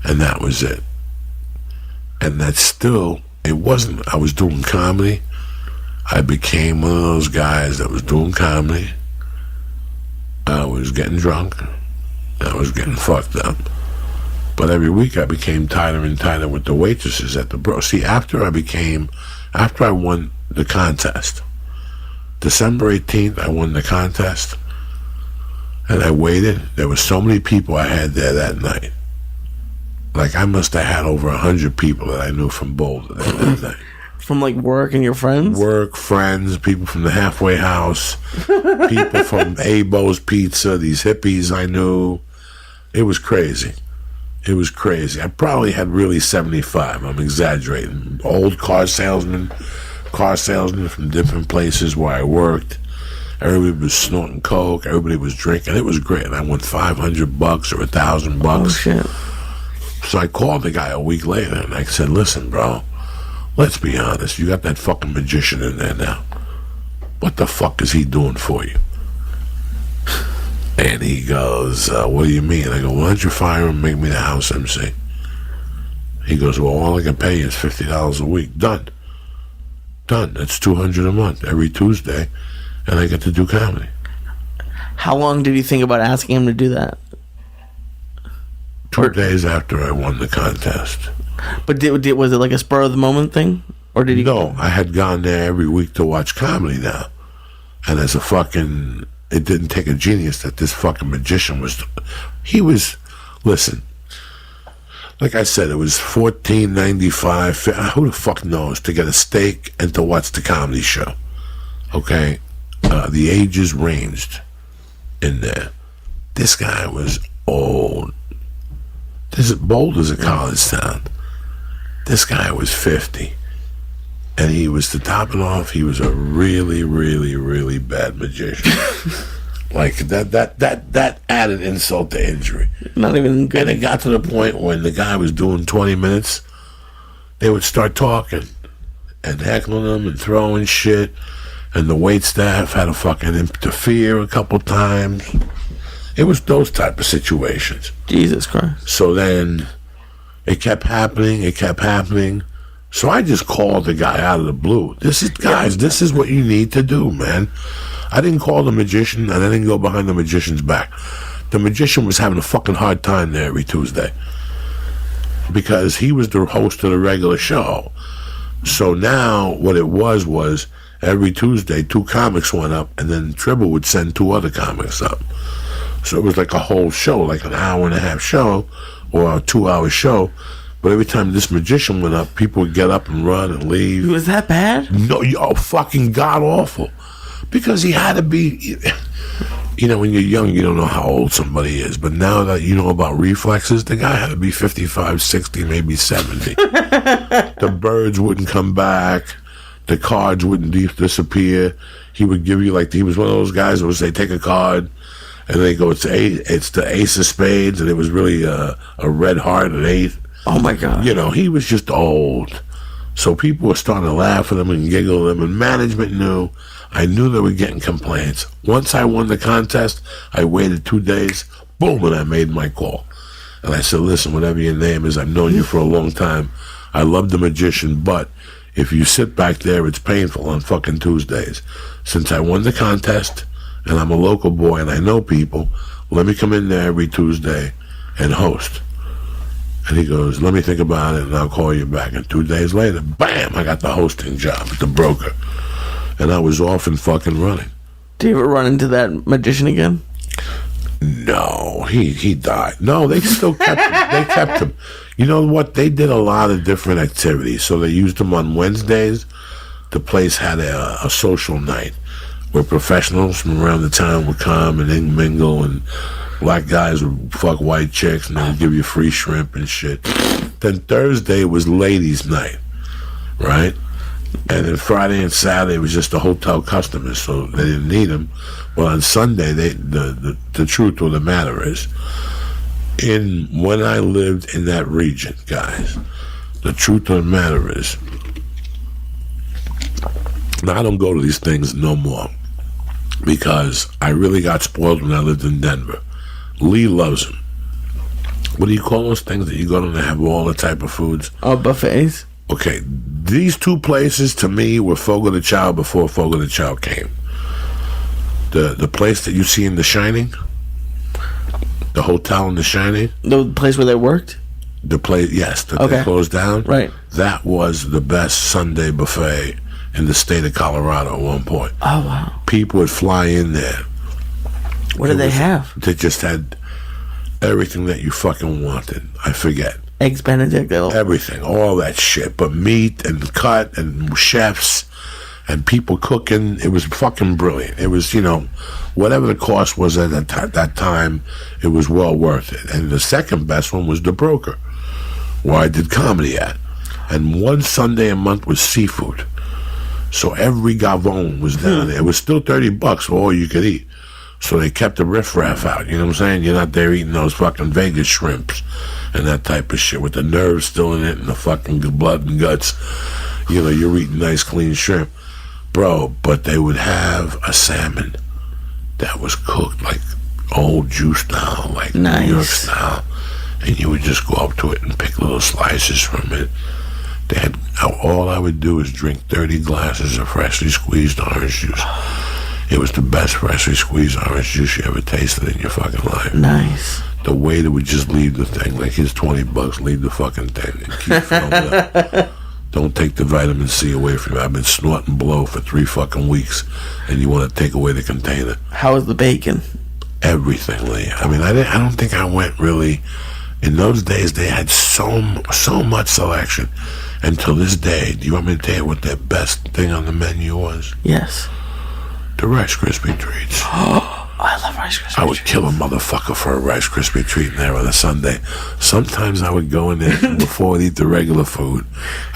And that was it. And that still... It wasn't... I was doing comedy. I became one of those guys that was doing comedy. I was getting drunk. I was getting fucked up. But every week I became tighter and tighter with the waitresses at the Bro. See, after I won the contest, December 18th, I won the contest, and I waited. There were so many people I had there that night. Like, I must have had over 100 people that I knew from Boulder that night. From, like, work and your friends? Work, friends, people from the halfway house, people from Abo's Pizza, these hippies I knew. It was crazy. It was crazy. I probably had really 75. I'm exaggerating. Old car salesmen from different places where I worked. Everybody was snorting coke. Everybody was drinking. It was great. And I won $500 or $1,000. Oh, shit. So I called the guy a week later, and I said, listen, bro, let's be honest. You got that fucking magician in there now. What the fuck is he doing for you? And he goes, what do you mean? I go, why don't you fire him and make me the house MC? He goes, well, all I can pay you is $50 a week. Done. That's $200 a month every Tuesday, and I get to do comedy. How long did you think about asking him to do that? 2 days after I won the contest. But was it like a spur of the moment thing? Or did he? No, I had gone there every week to watch comedy now. And as a fucking... It didn't take a genius that this fucking magician was... Listen, like I said, it was $14.95. Who the fuck knows? To get a steak and to watch the comedy show. Okay? The ages ranged in there. This guy was old. Boulder's a college town. This guy was 50. And he was, to top it off, he was a really, really, really bad magician. Like that added insult to injury. Not even good. And it got to the point when the guy was doing 20 minutes, they would start talking and heckling him and throwing shit, and the wait staff had to fucking interfere a couple times. It was those type of situations. Jesus Christ. So then it kept happening. So I just called the guy out of the blue. This is what you need to do, man. I didn't call the magician, and I didn't go behind the magician's back. The magician was having a fucking hard time there every Tuesday because he was the host of the regular show. So now what it was every Tuesday 2 comics went up, and then Tribble would send 2 other comics up. So it was like a whole show, like an hour-and-a-half show or a 2-hour show. But every time this magician went up, people would get up and run and leave. Was that bad? No, fucking god-awful. Because he had to be, you know, when you're young, you don't know how old somebody is. But now that you know about reflexes, the guy had to be 55, 60, maybe 70. The birds wouldn't come back. The cards wouldn't disappear. He would give you, he was one of those guys that would say, take a card. And they go, it's the ace of spades. And it was really a red heart, an 8. Oh, my God. You know, he was just old. So people were starting to laugh at him and giggle at him. And management knew. I knew they were getting complaints. Once I won the contest, I waited 2 days. Boom, and I made my call. And I said, listen, whatever your name is, I've known you for a long time. I love the magician, but if you sit back there, it's painful on fucking Tuesdays. Since I won the contest, and I'm a local boy and I know people, let me come in there every Tuesday and host. And he goes, let me think about it and I'll call you back. And 2 days later, bam, I got the hosting job at the broker. And I was off and fucking running. Do you ever run into that magician again? No, he died. No, they still kept him. They kept him. You know what? They did a lot of different activities. So they used him on Wednesdays. The place had a social night where professionals from around the town would come and mingle, and black guys would fuck white chicks and they would give you free shrimp and shit. Then Thursday was ladies' night, right? And then Friday and Saturday was just the hotel customers, so they didn't need them. Well, on Sunday, the truth of the matter is, when I lived in that region, guys, the truth of the matter is, now I don't go to these things no more because I really got spoiled when I lived in Denver. Lee loves them. What do you call those things that you go to and have all the type of foods? Oh, buffets. Okay, these 2 places to me were Fogo de Chao before Fogo de Chao came. The place that you see in The Shining, the hotel in The Shining. The place where they worked? The place, yes, that Okay. they closed down. Right. That was the best Sunday buffet in the state of Colorado at one point. Oh, wow. People would fly in there. What did they have? They just had everything that you fucking wanted. I forget. Eggs Benedict. Everything, all that shit, but meat and cut and chefs and people cooking. It was fucking brilliant. It was, whatever the cost was at that time, it was well worth it. And the second best one was the broker, where I did comedy at. And one Sunday a month was seafood. So every gavone was down there. It was still $30 for all you could eat. So they kept the riffraff out, you know what I'm saying? You're not there eating those fucking Vegas shrimps and that type of shit with the nerves still in it and the fucking blood and guts. You're eating nice, clean shrimp. Bro, but they would have a salmon that was cooked like old Jew style, like nice. New York style. And you would just go up to it and pick little slices from it. All I would do is drink 30 glasses of freshly squeezed orange juice. It was the best freshly squeezed orange juice you ever tasted in your fucking life. Nice. The waiter would just leave the thing, like here's $20, leave the fucking thing and keep filling it up. Don't take the vitamin C away from me. I've been snorting blow for 3 fucking weeks, and you want to take away the container. How was the bacon? Everything, Lee. I mean, I don't think I went really. In those days, they had so much selection. And to this day, do you want me to tell you what the best thing on the menu was? Yes. The Rice Krispie treats. I love Rice Krispies. I would kill a motherfucker for a Rice Krispie treat in there on a Sunday. Sometimes I would go in there and before I'd eat the regular food,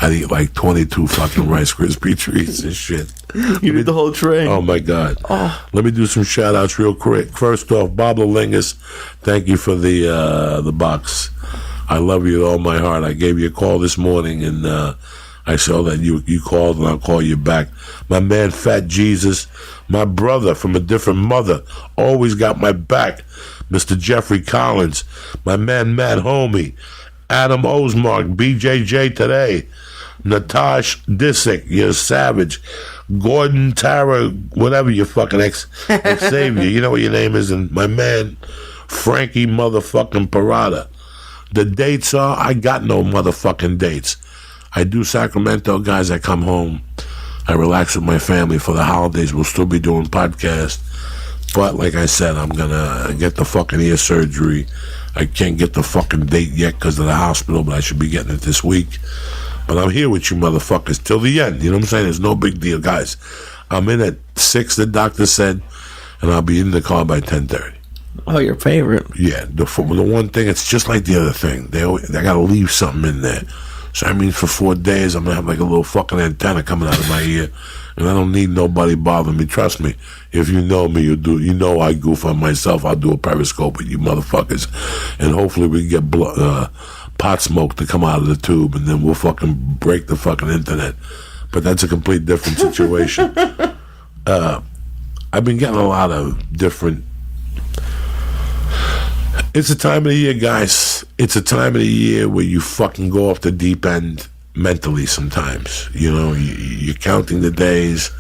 I'd eat like 22 fucking Rice Krispie treats and shit. You eat the whole tray. Oh my God. Let me do some shout outs real quick. First off, Bob Lingus, thank you for the box. I love you with all my heart. I gave you a call this morning and I saw that you called and I'll call you back. My man Fat Jesus, my brother from a different mother, always got my back. Mr. Jeffrey Collins, my man Matt Homie, Adam Osmark, BJJ Today, Natash Disick, you're a savage, Gordon Tara, whatever your fucking Xavier, you know what your name is, and my man Frankie motherfucking Parada. The dates are, I got no motherfucking dates. I do Sacramento, guys. I come home. I relax with my family for the holidays. We'll still be doing podcasts. But like I said, I'm going to get the fucking ear surgery. I can't get the fucking date yet because of the hospital, but I should be getting it this week. But I'm here with you motherfuckers till the end. You know what I'm saying? There's no big deal. Guys, I'm in at 6, the doctor said, and I'll be in the car by 10:30. Oh, your favorite. Yeah. The one thing, it's just like the other thing. They got to leave something in there. So I mean, for 4 days, I'm going to have like a little fucking antenna coming out of my ear. And I don't need nobody bothering me. Trust me. If you know me, you know I goof on myself. I'll do a periscope with you motherfuckers. And hopefully we can get pot smoke to come out of the tube. And then we'll fucking break the fucking internet. But that's a complete different situation. I've been getting a lot of different... It's a time of the year, guys. It's a time of the year where you fucking go off the deep end mentally sometimes. You know, you're counting the days.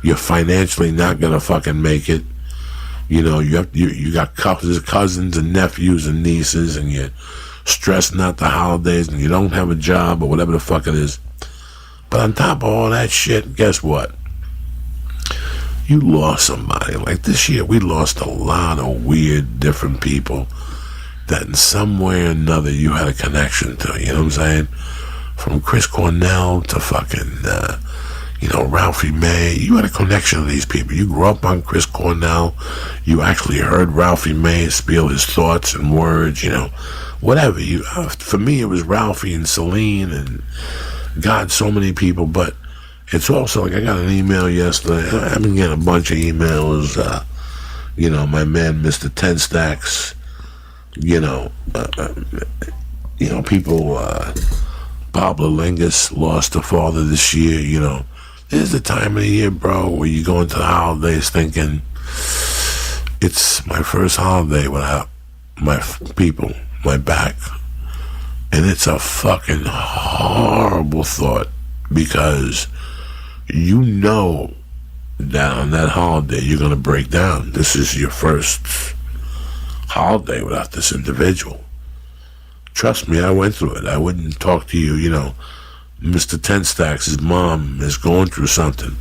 You're financially not going to fucking make it. You know, you got cousins and nephews and nieces, and you're stressing out the holidays, and you don't have a job or whatever the fuck it is. But on top of all that shit, guess what? You lost somebody. Like this year, we lost a lot of weird, different people that in some way or another you had a connection to, you know what I'm saying? From Chris Cornell to fucking, Ralphie May. You had a connection to these people. You grew up on Chris Cornell. You actually heard Ralphie May spill his thoughts and words, whatever. For me, it was Ralphie and Celine and God, so many people. But it's also like I got an email yesterday. I've been getting a bunch of emails. My man, Mr. Ten Stacks. People, Bob Lingus lost a father this year, This is the time of the year, bro, where you go into the holidays thinking, it's my first holiday without my people, my back. And it's a fucking horrible thought because you know that on that holiday you're going to break down. This is your first holiday without this individual. Trust me, I went through it. I wouldn't talk to you, Mr. Ten Stacks, his mom is going through something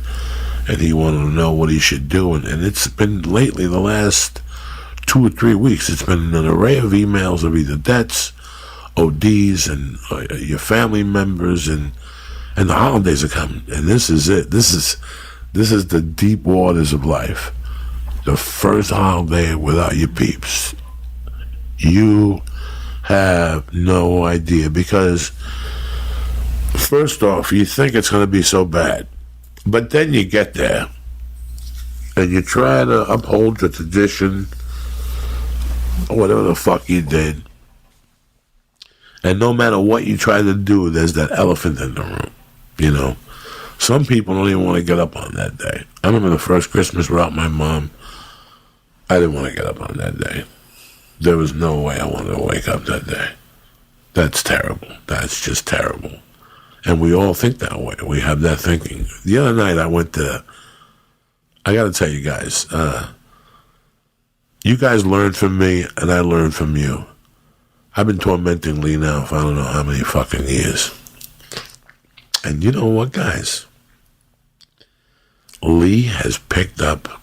and he wanted to know what he should do, and it's been lately, the last 2 or 3 weeks, it's been an array of emails of either deaths, ODs, and your family members, and the holidays are coming, and this is it. This is the deep waters of life. The first holiday without your peeps. You have no idea, because first off, you think it's going to be so bad, but then you get there and you try to uphold the tradition or whatever the fuck you did, and no matter what you try to do, there's that elephant in the room. Some people don't even want to get up on that day. I remember the first Christmas without my mom. I didn't want to get up on that day. There was no way I wanted to wake up that day. That's terrible. That's just terrible. And we all think that way. We have that thinking. The other night I got to tell you guys, you guys learned from me and I learned from you. I've been tormenting Lee now for I don't know how many fucking years. And you know what, guys? Lee has picked up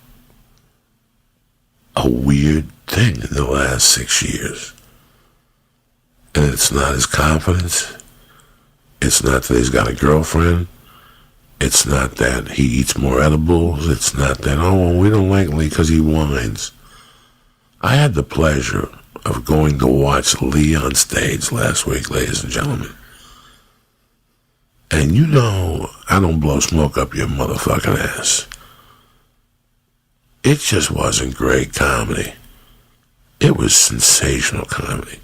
a weird thing in the last 6 years. And it's not his confidence. It's not that he's got a girlfriend. It's not that he eats more edibles. It's not that, we don't like Lee because he whines. I had the pleasure of going to watch Lee on stage last week, ladies and gentlemen. And you know, I don't blow smoke up your motherfucking ass. It just wasn't great comedy. It was sensational comedy.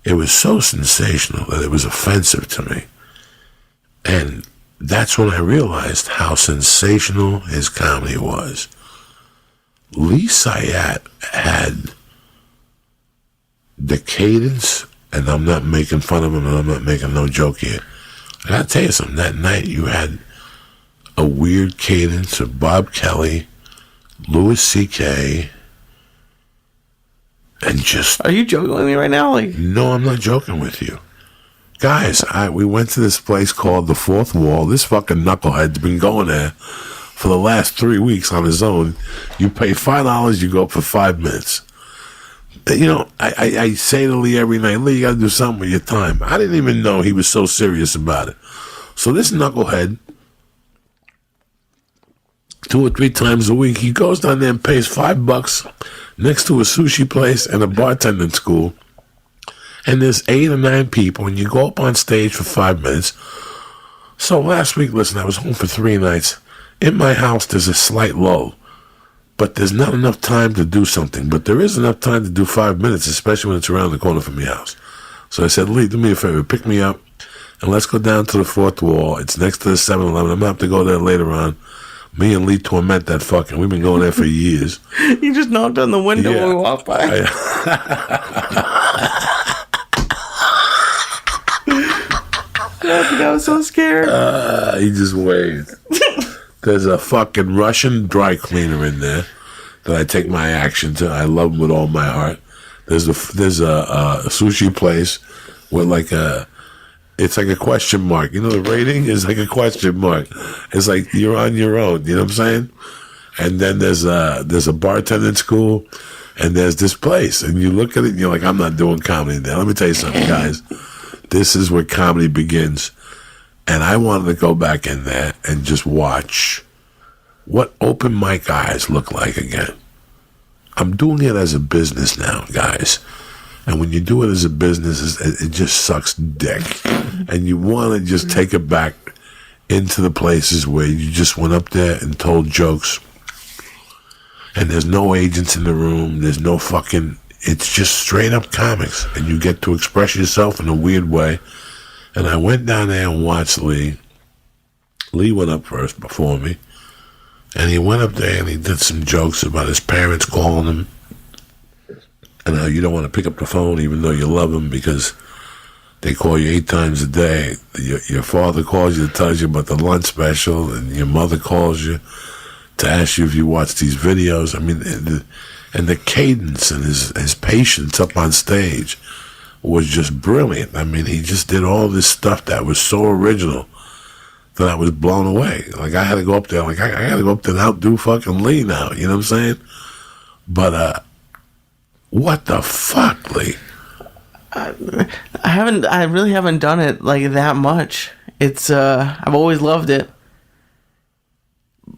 It was so sensational that it was offensive to me. And that's when I realized how sensational his comedy was. Lee Syatt had the cadence, and I'm not making fun of him, and I'm not making no joke here. I gotta tell you something, that night you had a weird cadence of Bob Kelly, Louis C.K., and just... Are you joking with me right now? Like, no, I'm not joking with you. Guys, we went to this place called The Fourth Wall. This fucking knucklehead's been going there for the last 3 weeks on his own. You pay $5, you go up for 5 minutes. You know, I say to Lee every night, Lee, you gotta do something with your time. I didn't even know he was so serious about it. So this knucklehead, 2 or 3 times a week, he goes down there and pays $5 next to a sushi place and a bartending school. And there's 8 or 9 people, and you go up on stage for 5 minutes. So last week, listen, I was home for 3 nights. In my house, there's a slight lull. But there's not enough time to do something. But there is enough time to do 5 minutes, especially when it's around the corner from your house. So I said, Lee, do me a favor, pick me up, and let's go down to the Fourth Wall. It's next to the 7-Eleven. I'm going to have to go there later on. Me and Lee torment that fucking. We've been going there for years. You just knocked on the window when we walked by. I was so scared. He just waved. There's a fucking Russian dry cleaner in there that I take my action to. I love him with all my heart. There's a sushi place with it's like a question mark. You know, the rating is like a question mark. It's like you're on your own. You know what I'm saying? And then there's a bartending school, and there's this place, and you look at it and you're like, I'm not doing comedy there. Let me tell you something, guys. This is where comedy begins. And I wanted to go back in there and just watch what open mic guys look like again. I'm doing it as a business now, guys. And when you do it as a business, it just sucks dick. And you want to just take it back into the places where you just went up there and told jokes. And there's no agents in the room. There's no fucking... It's just straight up comics. And you get to express yourself in a weird way. And I went down there and watched Lee. Lee went up first before me. And he went up there and he did some jokes about his parents calling him. And how you don't want to pick up the phone even though you love them because they call you 8 times a day. Your father calls you, tells you about the lunch special, and your mother calls you to ask you if you watch these videos. I mean, and the cadence and his patience up on stage was just brilliant. I mean, he just did all this stuff that was so original that I was blown away. Like, I had to go up there, I got to go up there and outdo fucking Lee now, you know what I'm saying? But, what the fuck, Lee? I really haven't done it, like, that much. It's, I've always loved it.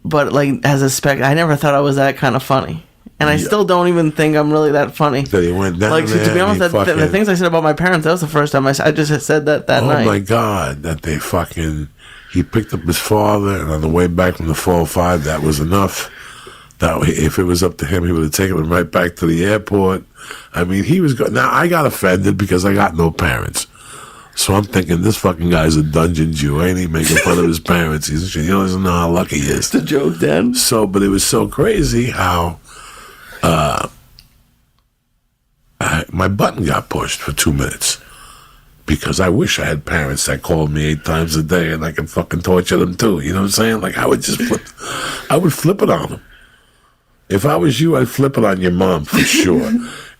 But, like, as a I never thought I was that kind of funny. And I still don't even think I'm really that funny. That he went down like, there to be honest, the things I said about my parents, that was the first time I just said that night. Oh, my God, that they fucking... He picked up his father, and on the way back from the 405, that was enough. That if it was up to him, he would have taken him right back to the airport. I mean, he was... Now, I got offended because I got no parents. So I'm thinking, this fucking guy's a dungeon Jew. Ain't he making fun of his parents? He doesn't know how lucky he is. It's a joke, Dan. So, but it was so crazy how... my button got pushed for 2 minutes because I wish I had parents that called me 8 times a day and I could fucking torture them too. You know what I'm saying? Like, I would flip it on them. If I was you, I'd flip it on your mom for sure.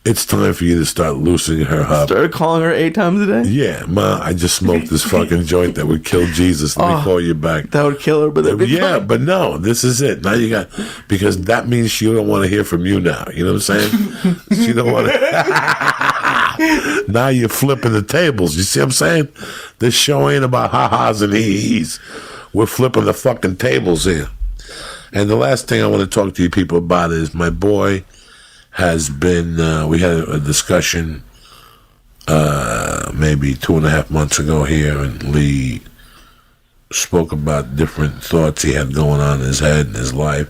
It's time for you to start loosening her up. Started calling her 8 times a day? Yeah, Ma, I just smoked this fucking joint that would kill Jesus. Let me call you back. That would kill her, but that'd be yeah, fun. But no, this is it. Now you got, because that means she don't want to hear from you now. You know what I'm saying? She don't want to. Now you're flipping the tables. You see what I'm saying? This show ain't about ha-has and he-he's. We're flipping the fucking tables here. And the last thing I want to talk to you people about is my boy has been, we had a discussion maybe 2.5 months ago here, and Lee spoke about different thoughts he had going on in his head and his life.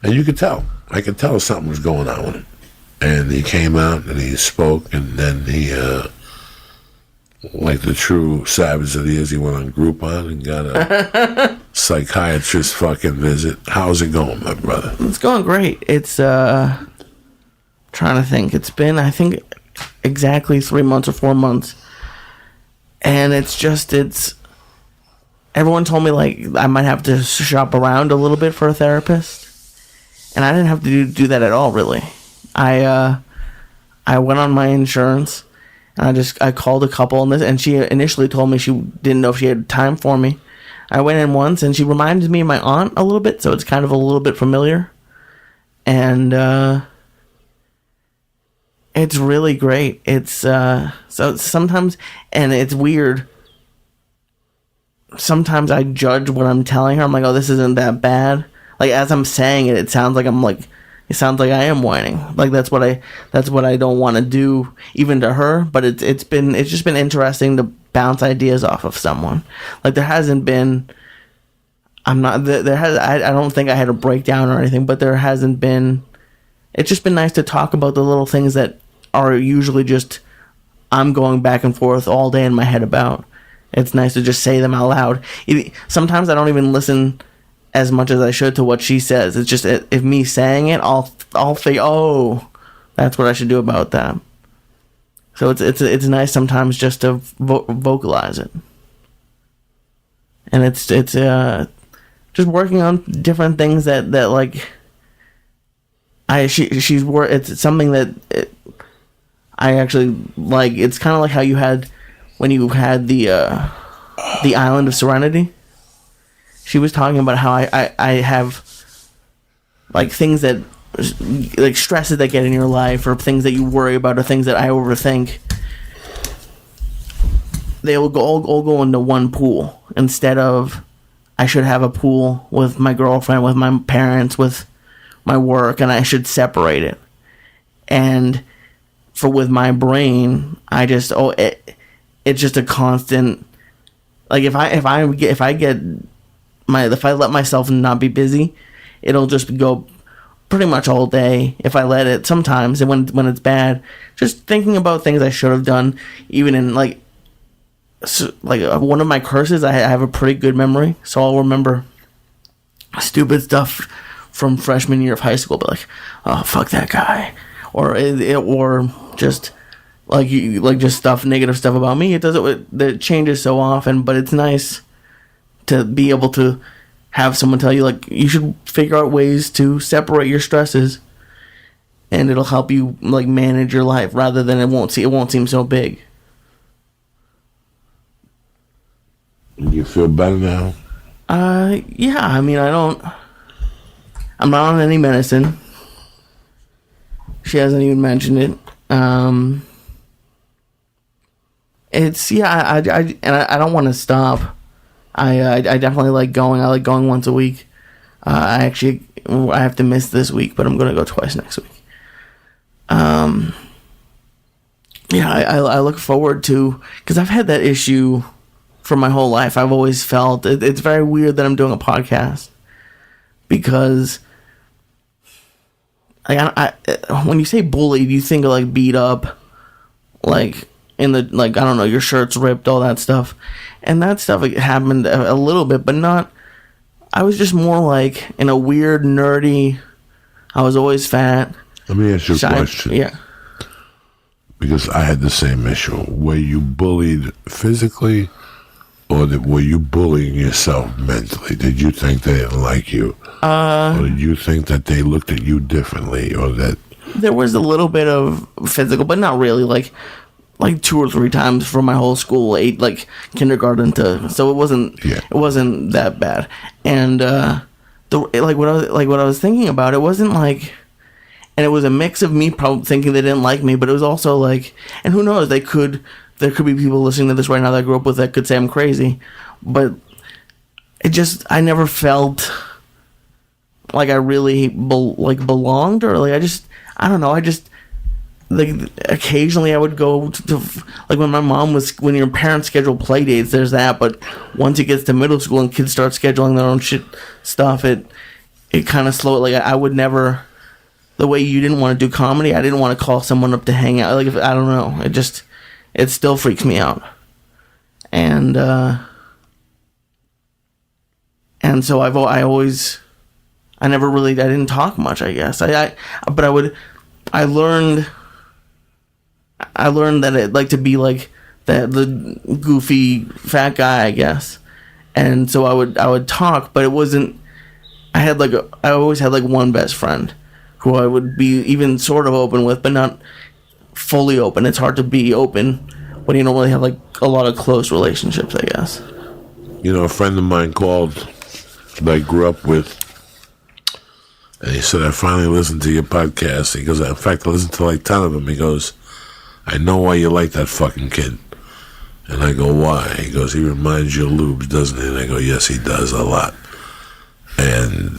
And you could tell. I could tell something was going on with him. And he came out and he spoke, and then he, like the true savage that he is, he went on Groupon and got a psychiatrist fucking visit. How's it going, my brother? It's going great. It's, trying to think. It's been, I think, exactly 3 months or 4 months. And it's everyone told me, like, I might have to shop around a little bit for a therapist. And I didn't have to do that at all, really. I went on my insurance, and I called a couple, and she initially told me she didn't know if she had time for me. I went in once, and she reminded me of my aunt a little bit, so it's kind of a little bit familiar. And it's really great. It's so sometimes, and it's weird. Sometimes I judge what I'm telling her. I'm like, oh, this isn't that bad. Like, as I'm saying it, it sounds like it sounds like I am whining. Like, that's what I don't want to do, even to her. But it's just been interesting to bounce ideas off of someone. Like, there hasn't been, I don't think I had a breakdown or anything, but there hasn't been. It's just been nice to talk about the little things that are usually just I'm going back and forth all day in my head about. It's nice to just say them out loud. Sometimes I don't even listen as much as I should to what she says. It's just, if me saying it, I'll think, oh, that's what I should do about that. So it's nice sometimes just to vocalize it, and it's just working on different things that like it's something that I actually like. It's kind of like how you had when you had the Island of Serenity. She was talking about how I have like things that, like, stresses that get in your life, or things that you worry about, or things that I overthink. They will all go into one pool, instead of I should have a pool with my girlfriend, with my parents, with my work, and I should separate it. And with my brain, I just it's just a constant. Like, if I let myself not be busy, it'll just go pretty much all day. If I let it, sometimes, and when it's bad, just thinking about things I should have done, even in like one of my curses, I have a pretty good memory, so I'll remember stupid stuff from freshman year of high school, but like, oh, fuck that guy, or just just negative stuff about me. It changes so often, but it's nice to be able to have someone tell you, like, you should figure out ways to separate your stresses, and it'll help you, like, manage your life, rather than it won't seem so big. You feel better now? Yeah. I mean, I'm not on any medicine. She hasn't even mentioned it. It's, yeah, I don't want to stop. I definitely like going. I like going once a week. I have to miss this week, but I'm going to go twice next week. Yeah, I look forward to, because I've had that issue for my whole life. I've always felt it's very weird that I'm doing a podcast, because like when you say bullied, you think of like beat up, like in the, like, I don't know, your shirt's ripped, all that stuff. And that stuff happened a little bit, but not. I was just more like in a weird, nerdy. I was always fat. Let me ask you a question. Yeah. Because I had the same issue. Were you bullied physically, or were you bullying yourself mentally? Did you think they didn't like you? Or did you think that they looked at you differently, or that... There was a little bit of physical, but not really. Like 2 or 3 times for my whole school, like kindergarten to, so it wasn't that bad. And what I was thinking about, it wasn't like, and it was a mix of me probably thinking they didn't like me, but it was also like, and who knows, there could be people listening to this right now that I grew up with that could say I'm crazy, but I never felt like I really belonged, or like I don't know, like occasionally I would go to like when your parents schedule play dates, there's that, but once it gets to middle school and kids start scheduling their own shit stuff, it kind of slow. Like I would never, the way you didn't want to do comedy, I didn't want to call someone up to hang out. Like I don't know, it still freaks me out. And so I didn't talk much, I guess. I learned that it like to be like the goofy fat guy, I guess. And so I would talk, but it wasn't, I always had like one best friend who I would be even sort of open with, but not fully open. It's hard to be open when you don't really have like a lot of close relationships, I guess. You know, a friend of mine called that I grew up with, and he said, I finally listened to your podcast. He goes, in fact, I listened to like 10 of them. He goes, I know why you like that fucking kid. And I go, why? He goes, he reminds you of Lubes, doesn't he? And I go, yes, he does, a lot. And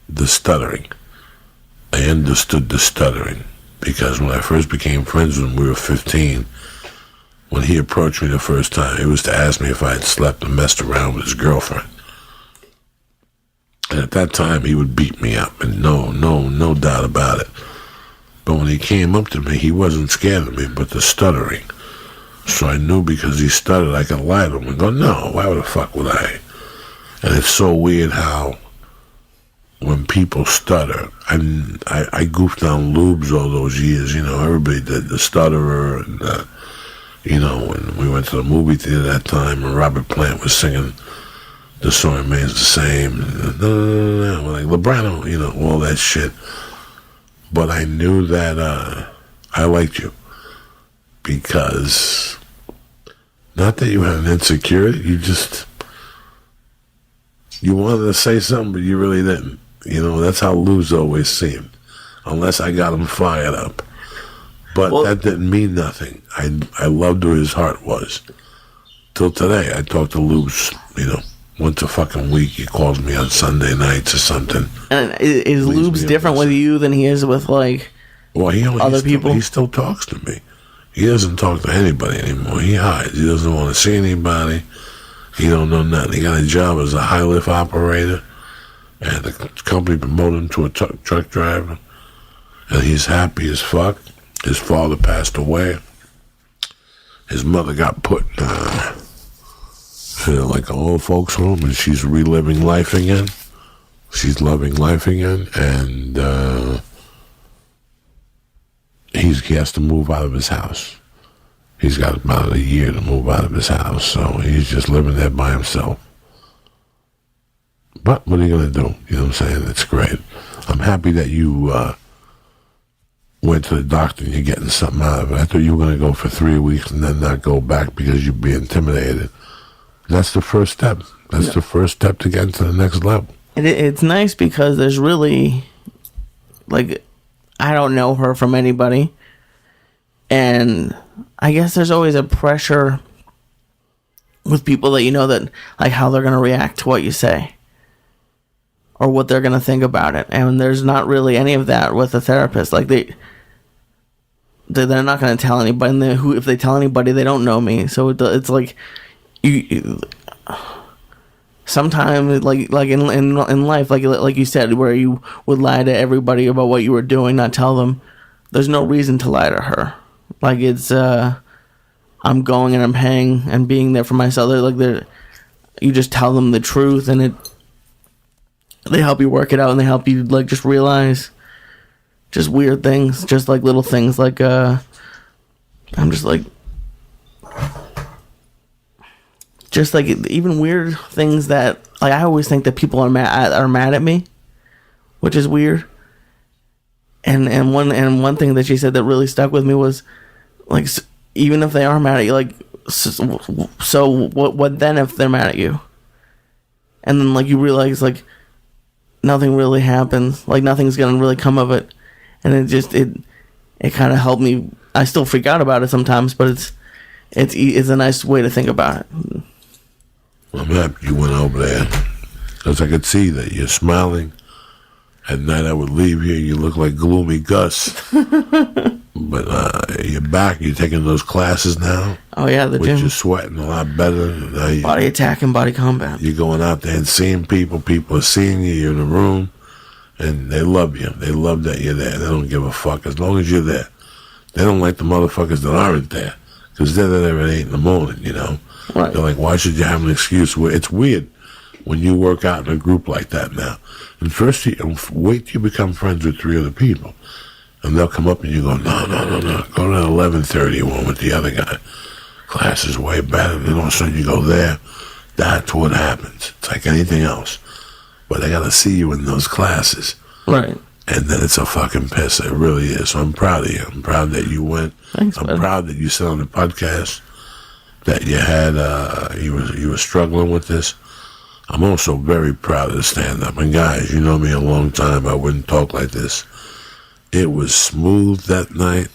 the stuttering. I understood the stuttering. Because when I first became friends with him, we were 15. When he approached me the first time, it was to ask me if I had slept and messed around with his girlfriend. And at that time, he would beat me up, and no doubt about it. But when he came up to me, he wasn't scared of me, but the stuttering. So I knew because he stuttered, I could lie to him and go, no, why the fuck would I? And it's so weird how when people stutter, I goofed on Lubes all those years, you know, everybody did, the stutterer, and, you know, when we went to the movie theater that time, and Robert Plant was singing the song remains the same, like Lebrano, you know, all that shit. But I knew that I liked you because, not that you had an insecurity, you wanted to say something, but you really didn't. You know, that's how Luz always seemed, unless I got him fired up. But that didn't mean nothing. I loved who his heart was. Till today, I talk to Luz, you know, once a fucking week. He calls me on Sunday nights or something. And is Lubes different with you than he is with, like, other people? He still talks to me. He doesn't talk to anybody anymore. He hides. He doesn't want to see anybody. He don't know nothing. He got a job as a high lift operator, and the company promoted him to a truck driver, and he's happy as fuck. His father passed away. His mother got put like an old folks home, and she's reliving life again. She's loving life again, and he has to move out of his house. He's got about a year to move out of his house, so he's just living there by himself. But what are you going to do? You know what I'm saying? It's great. I'm happy that you went to the doctor and you're getting something out of it. I thought you were going to go for 3 weeks and then not go back because you'd be intimidated. That's the first step. That's the first step to getting to the next level. It's nice because there's really, like, I don't know her from anybody. And I guess there's always a pressure with people that you know that, like, how they're going to react to what you say or what they're going to think about it. And there's not really any of that with a therapist. Like, they're not going to tell anybody. And if they tell anybody, they don't know me. So it's like, you sometimes, like in life, like you said, where you would lie to everybody about what you were doing, not tell them. There's no reason to lie to her. Like, it's I'm going and I'm paying and being there for myself. You just tell them the truth, and they help you work it out, and they help you, like, just realize just weird things, just like little things, like I'm just like even weird things that, like, I always think that people are mad at me, which is weird. And one thing that she said that really stuck with me was, like, even if they are mad at you, like, so what then if they're mad at you? And then, like, you realize, like, nothing really happens, like, nothing's gonna really come of it, and it kind of helped me. I still freak out about it sometimes, but it's a nice way to think about it. I'm happy you went over there, because I could see that you're smiling, At night I would leave here, you look like Gloomy Gus. But you're back, you're taking those classes now. Oh, yeah, the gym. You're sweating a lot better. Body attack and body combat. You're going out there and seeing people. People are seeing you. You're in the room. And they love you. They love that you're there. They don't give a fuck as long as you're there. They don't like the motherfuckers that aren't there. Because they're there at 8 in the morning, you know. Right. They're like, why should you have an excuse? It's weird when you work out in a group like that now. And first, wait till you become friends with 3 other people. And they'll come up and you go, no. Go to 11:30 one with the other guy. Class is way better. And then all of a sudden you go there. That's what happens. It's like anything else. But I got to see you in those classes. Right. And then it's a fucking piss. It really is. So I'm proud of you. I'm proud that you went. Thanks, I'm man. proud that you said on the podcast that you had, you were struggling with this. I'm also very proud of the stand-up. And guys, you know me a long time. I wouldn't talk like this. It was smooth that night.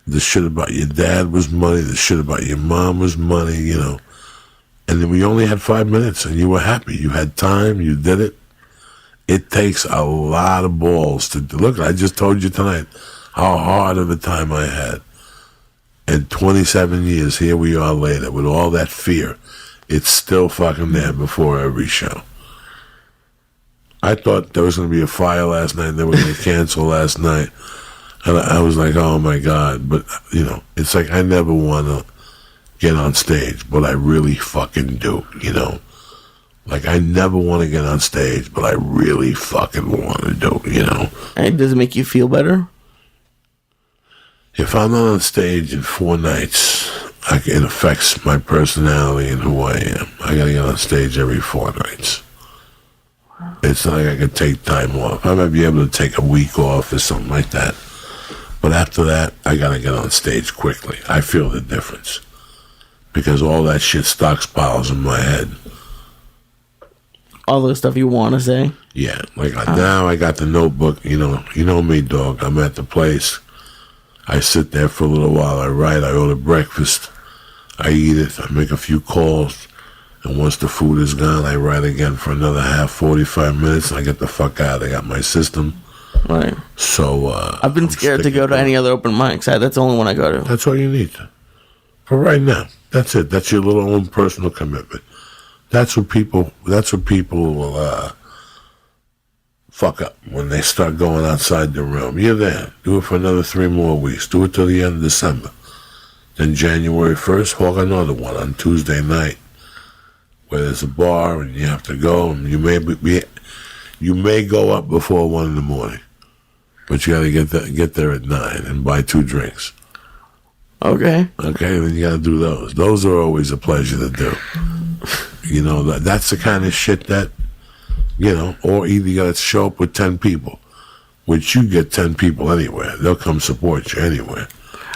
The shit about your dad was money. The shit about your mom was money, you know. And then we only had 5 minutes, and you were happy. You had time. You did it. It takes a lot of balls to look. I just told you tonight how hard of a time I had. And 27 years, here we are later with all that fear. It's still fucking there before every show. I thought there was going to be a fire last night, and they were going to cancel last night. And I was like, oh my God. But, you know, it's like I never want to get on stage, but I really fucking do, you know. Like, I never want to get on stage, but I really fucking want to do, you know. And does it make you feel better? If I'm not on stage in 4 nights, it affects my personality and who I am. I got to get on stage every 4 nights. It's not like I can take time off. I might be able to take a week off or something like that. But after that, I got to get on stage quickly. I feel the difference. Because all that shit stockpiles in my head. All the stuff you want to say? Yeah. Like now I got the notebook. You know me, dog. I'm at the place. I sit there for a little while. I write. I order breakfast. I eat it. I make a few calls. And once the food is gone, I write again for another 45 minutes. And I get the fuck out. I got my system. Right. So I've been scared to go to any other open mics. That's the only one I go to. That's all you need to. For right now. That's it. That's your little own personal commitment. That's what people will fuck up when they start going outside the realm. You're there. Do it for another 3 more weeks. Do it till the end of December. Then January 1st, hawk another one on Tuesday night, where there's a bar and you have to go, and you may go up before 1 in the morning, but you got to get there at 9 and buy 2 drinks. Okay, then you got to do those. Those are always a pleasure to do. You know, that's the kind of shit that, you know, or either you got to show up with 10 people, which you get 10 people anywhere. They'll come support you anywhere.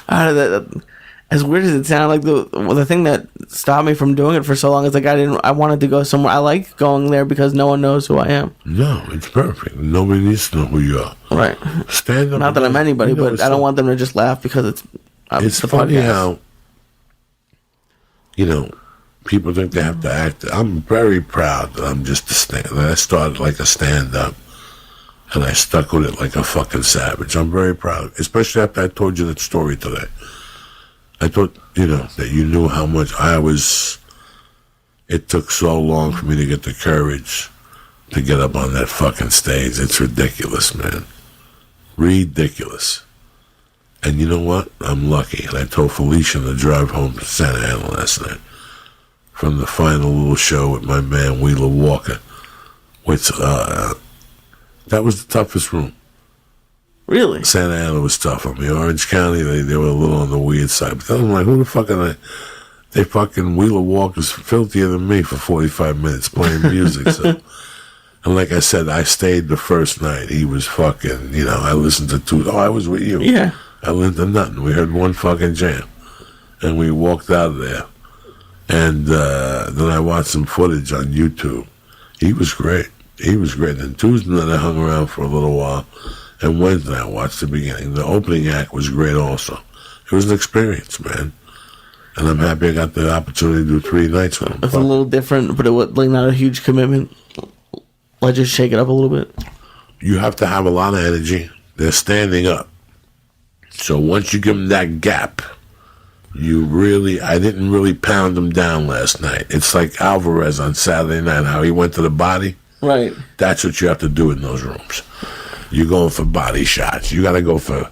As weird as it sounds, like the thing that stopped me from doing it for so long is like I wanted to go somewhere. I like going there because no one knows who I am. No, it's perfect. Nobody needs to know who you are. Right. Stand up. Not that I'm anybody, but I don't want them to just laugh because it's the funny podcast. how, you know, people think they have to act. I'm very proud that I'm just a stand. I started like a stand-up, and I stuck with it like a fucking savage. I'm very proud, especially after I told you that story today. I thought, you know, that you knew how much I was. It took so long for me to get the courage to get up on that fucking stage. It's ridiculous, man. Ridiculous. And you know what? I'm lucky. And I told Felicia on the drive home to Santa Ana last night from the final little show with my man Wheeler Walker, which that was the toughest room. Really? Santa Ana was tough on me. Orange County, they were a little on the weird side. But I'm like, who the fuck are they? They fucking Wheeler Walker's filthier than me for 45 minutes playing music. So. And like I said, I stayed the first night. He was fucking, you know, I listened to 2. Oh, I was with you. Yeah. I listened to nothing. We heard 1 fucking jam. And we walked out of there. And then I watched some footage on YouTube. He was great. And Tuesday night I hung around for a little while. And Wednesday I watched the beginning. The opening act was great also. It was an experience, man. And I'm happy I got the opportunity to do 3 nights with him. It's a little different, but it was like not a huge commitment. Like just shake it up a little bit. you have to have a lot of energy. They're standing up. So once you give them that gap, I didn't really pound them down last night. It's like Alvarez on Saturday night, how he went to the body. Right. That's what you have to do in those rooms. You're going for body shots. You got to go for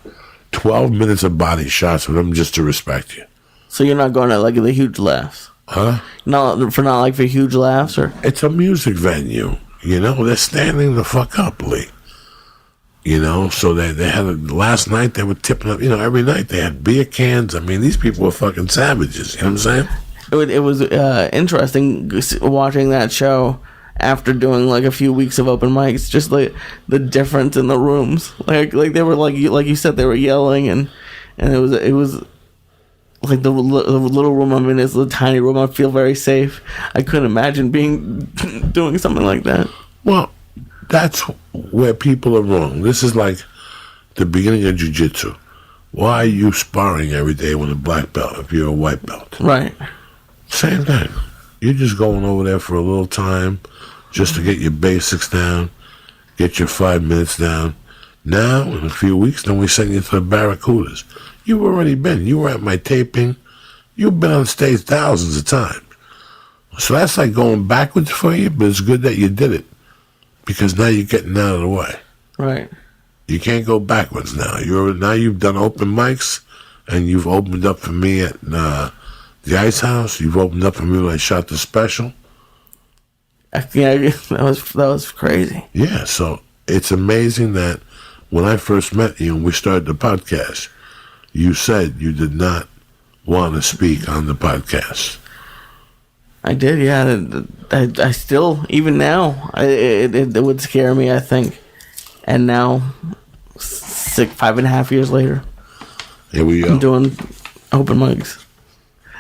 12 minutes of body shots for them just to respect you. So you're not going to like the huge laughs? Huh? Not for huge laughs? Or It's a music venue. They're standing the fuck up, Lee. So they had last night they were tipping up. Every night they had beer cans. I mean, these people were fucking savages. You know what I'm saying? It was interesting watching that show after doing like a few weeks of open mics. Just like the difference in the rooms. Like they were like you said, they were yelling and it was like the little room I'm in is the tiny room. I feel very safe. I couldn't imagine doing something like that. Well, that's where people are wrong. This is like the beginning of jiu-jitsu. Why are you sparring every day with a black belt if you're a white belt? Right. Same thing. You're just going over there for a little time just to get your basics down, get your 5 minutes down. Now, in a few weeks, then we send you to the Barracudas. You've already been. You were at my taping. You've been on stage thousands of times. So that's like going backwards for you, but it's good that you did it. Because now you're getting out of the way. Right. You can't go backwards now. Now you've done open mics, and you've opened up for me at the Ice House. You've opened up for me when I shot the special. Yeah, that was crazy. Yeah, so it's amazing that when I first met you and we started the podcast, you said you did not want to speak on the podcast. I did, yeah. I still, even now, it would scare me, I think. And now, 5.5 years later, here we go. I'm doing open mics.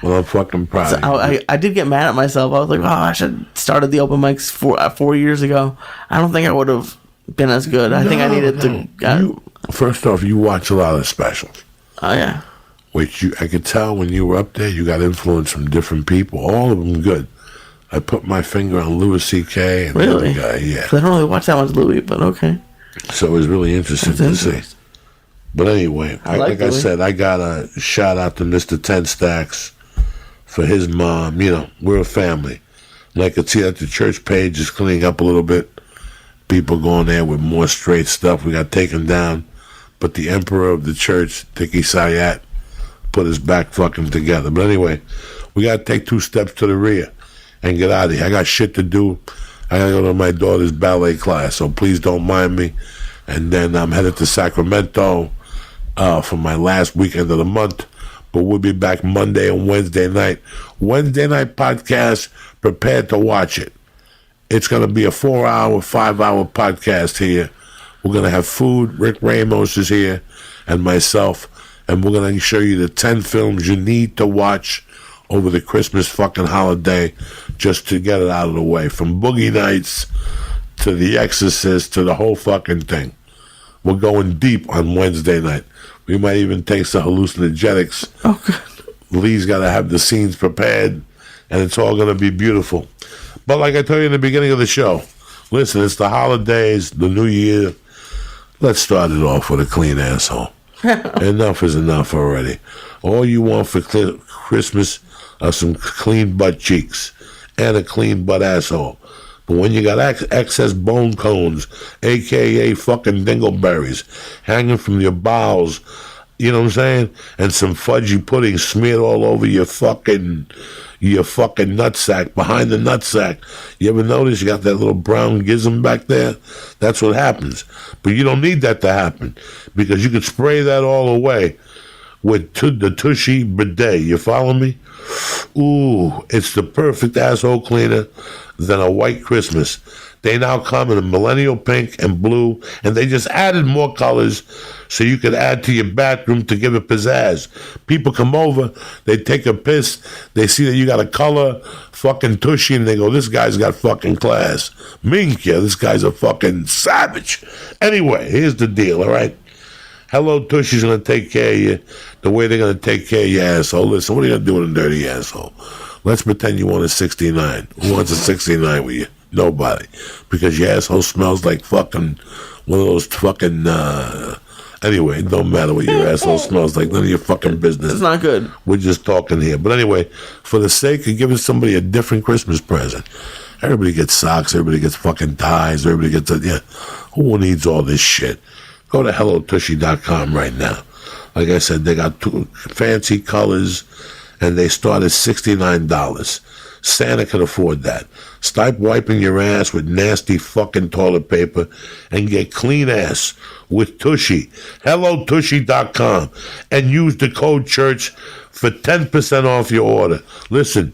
Well, I'm fucking proud So of you. I did get mad at myself. I was like, I should started the open mics 4 years ago. I don't think I would have been as good. I think I needed to... First off, you watch a lot of specials. Oh, yeah. Which I could tell when you were up there, you got influence from different people, all of them good. I put my finger on Louis C.K. and the other guy, yeah. 'Cause I don't really watch that much Louis, but okay. So it was really interesting to see. But anyway, like I said, I got a shout out to Mr. 10 Stacks for his mom. We're a family. And I could see that the church page is cleaning up a little bit. People going there with more straight stuff. We got taken down. But the emperor of the church, Dickie Syatt, put his back fucking together. But anyway, we got to take 2 steps to the rear and get out of here. I got shit to do. I got to go to my daughter's ballet class, so please don't mind me. And then I'm headed to Sacramento for my last weekend of the month. But we'll be back Monday and Wednesday night. Wednesday night podcast, prepare to watch it. It's going to be a 4-hour, 5-hour podcast here. We're going to have food. Rick Ramos is here and myself. And we're going to show you the 10 films you need to watch over the Christmas fucking holiday just to get it out of the way. From Boogie Nights to The Exorcist to the whole fucking thing. We're going deep on Wednesday night. We might even take some hallucinogenics. Oh, good. Lee's got to have the scenes prepared, and it's all going to be beautiful. But like I told you in the beginning of the show, listen, it's the holidays, the new year. Let's start it off with a clean asshole. Enough is enough already. All you want for Christmas are some clean butt cheeks and a clean butt asshole. But when you got excess bone cones, a.k.a. fucking dingleberries, hanging from your bowels, you know what I'm saying? And some fudgy pudding smeared all over your fucking nutsack, behind the nutsack. You ever notice you got that little brown gizm back there? That's what happens. But you don't need that to happen because you can spray that all away with the Tushy bidet. You follow me? Ooh, it's the perfect asshole cleaner than a white Christmas. They now come in a millennial pink and blue, and they just added more colors so you could add to your bathroom to give it pizzazz. People come over, they take a piss, they see that you got a color fucking Tushy, and they go, this guy's got fucking class. Mink, yeah, this guy's a fucking savage. Anyway, here's the deal, all right? Hello Tushy's going to take care of you the way they're going to take care of your asshole. Listen, what are you going to do with a dirty asshole? Let's pretend you want a 69. Who wants a 69 with you? Nobody. Because your asshole smells like fucking one of those fucking, anyway, it don't matter what your asshole smells like. None of your fucking business. It's not good. We're just talking here. But anyway, for the sake of giving somebody a different Christmas present, everybody gets socks, everybody gets fucking ties, everybody gets, who needs all this shit? Go to HelloTushy.com right now. Like I said, they got two fancy colors, and they start at $69. Santa can afford that. Stop wiping your ass with nasty fucking toilet paper and get clean ass with Tushy. HelloTushy.com. And use the code CHURCH for 10% off your order. Listen,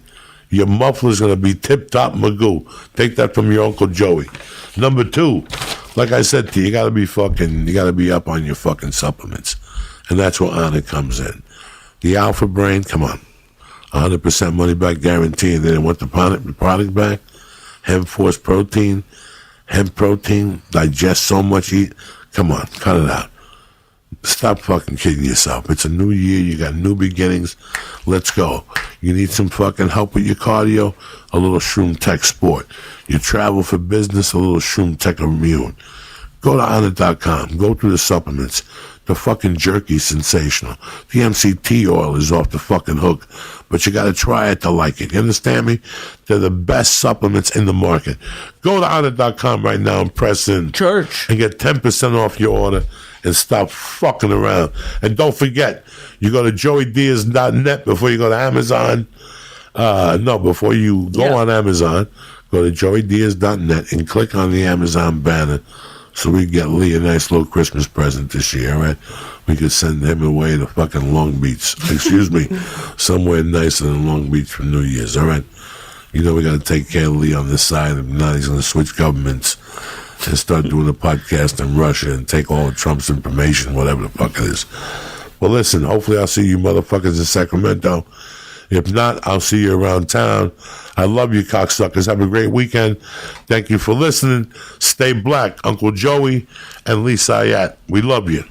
your muffler's going to be tip-top magoo. Take that from your Uncle Joey. Number 2, like I said to you, you got to be up on your fucking supplements. And that's where Honor comes in. The Alpha Brain, come on. 100% money back guarantee. And then want the product back. Hemp Force Protein. Hemp protein digests so much. Come on, cut it out. Stop fucking kidding yourself. It's a new year. You got new beginnings. Let's go. You need some fucking help with your cardio? A little Shroom Tech Sport. You travel for business? A little Shroom Tech Immune. Go to Honor.com. Go through the supplements. The fucking jerky's sensational. The MCT oil is off the fucking hook. But you got to try it to like it. You understand me? They're the best supplements in the market. Go to Honor.com right now and press in. Church. And get 10% off your order and stop fucking around. And don't forget, you go to joeydiaz.net before you go to Amazon. Before you go on Amazon, go to joeydiaz.net and click on the Amazon banner. So we get Lee a nice little Christmas present this year, all right? We could send him away to fucking Long Beach. Excuse me, somewhere nicer than Long Beach for New Year's, all right? You know we got to take care of Lee on this side. If not, he's going to switch governments and start doing a podcast in Russia and take all of Trump's information, whatever the fuck it is. Well, listen, hopefully I'll see you motherfuckers in Sacramento. If not, I'll see you around town. I love you, cocksuckers. Have a great weekend. Thank you for listening. Stay black. Uncle Joey and Lee Syatt. We love you.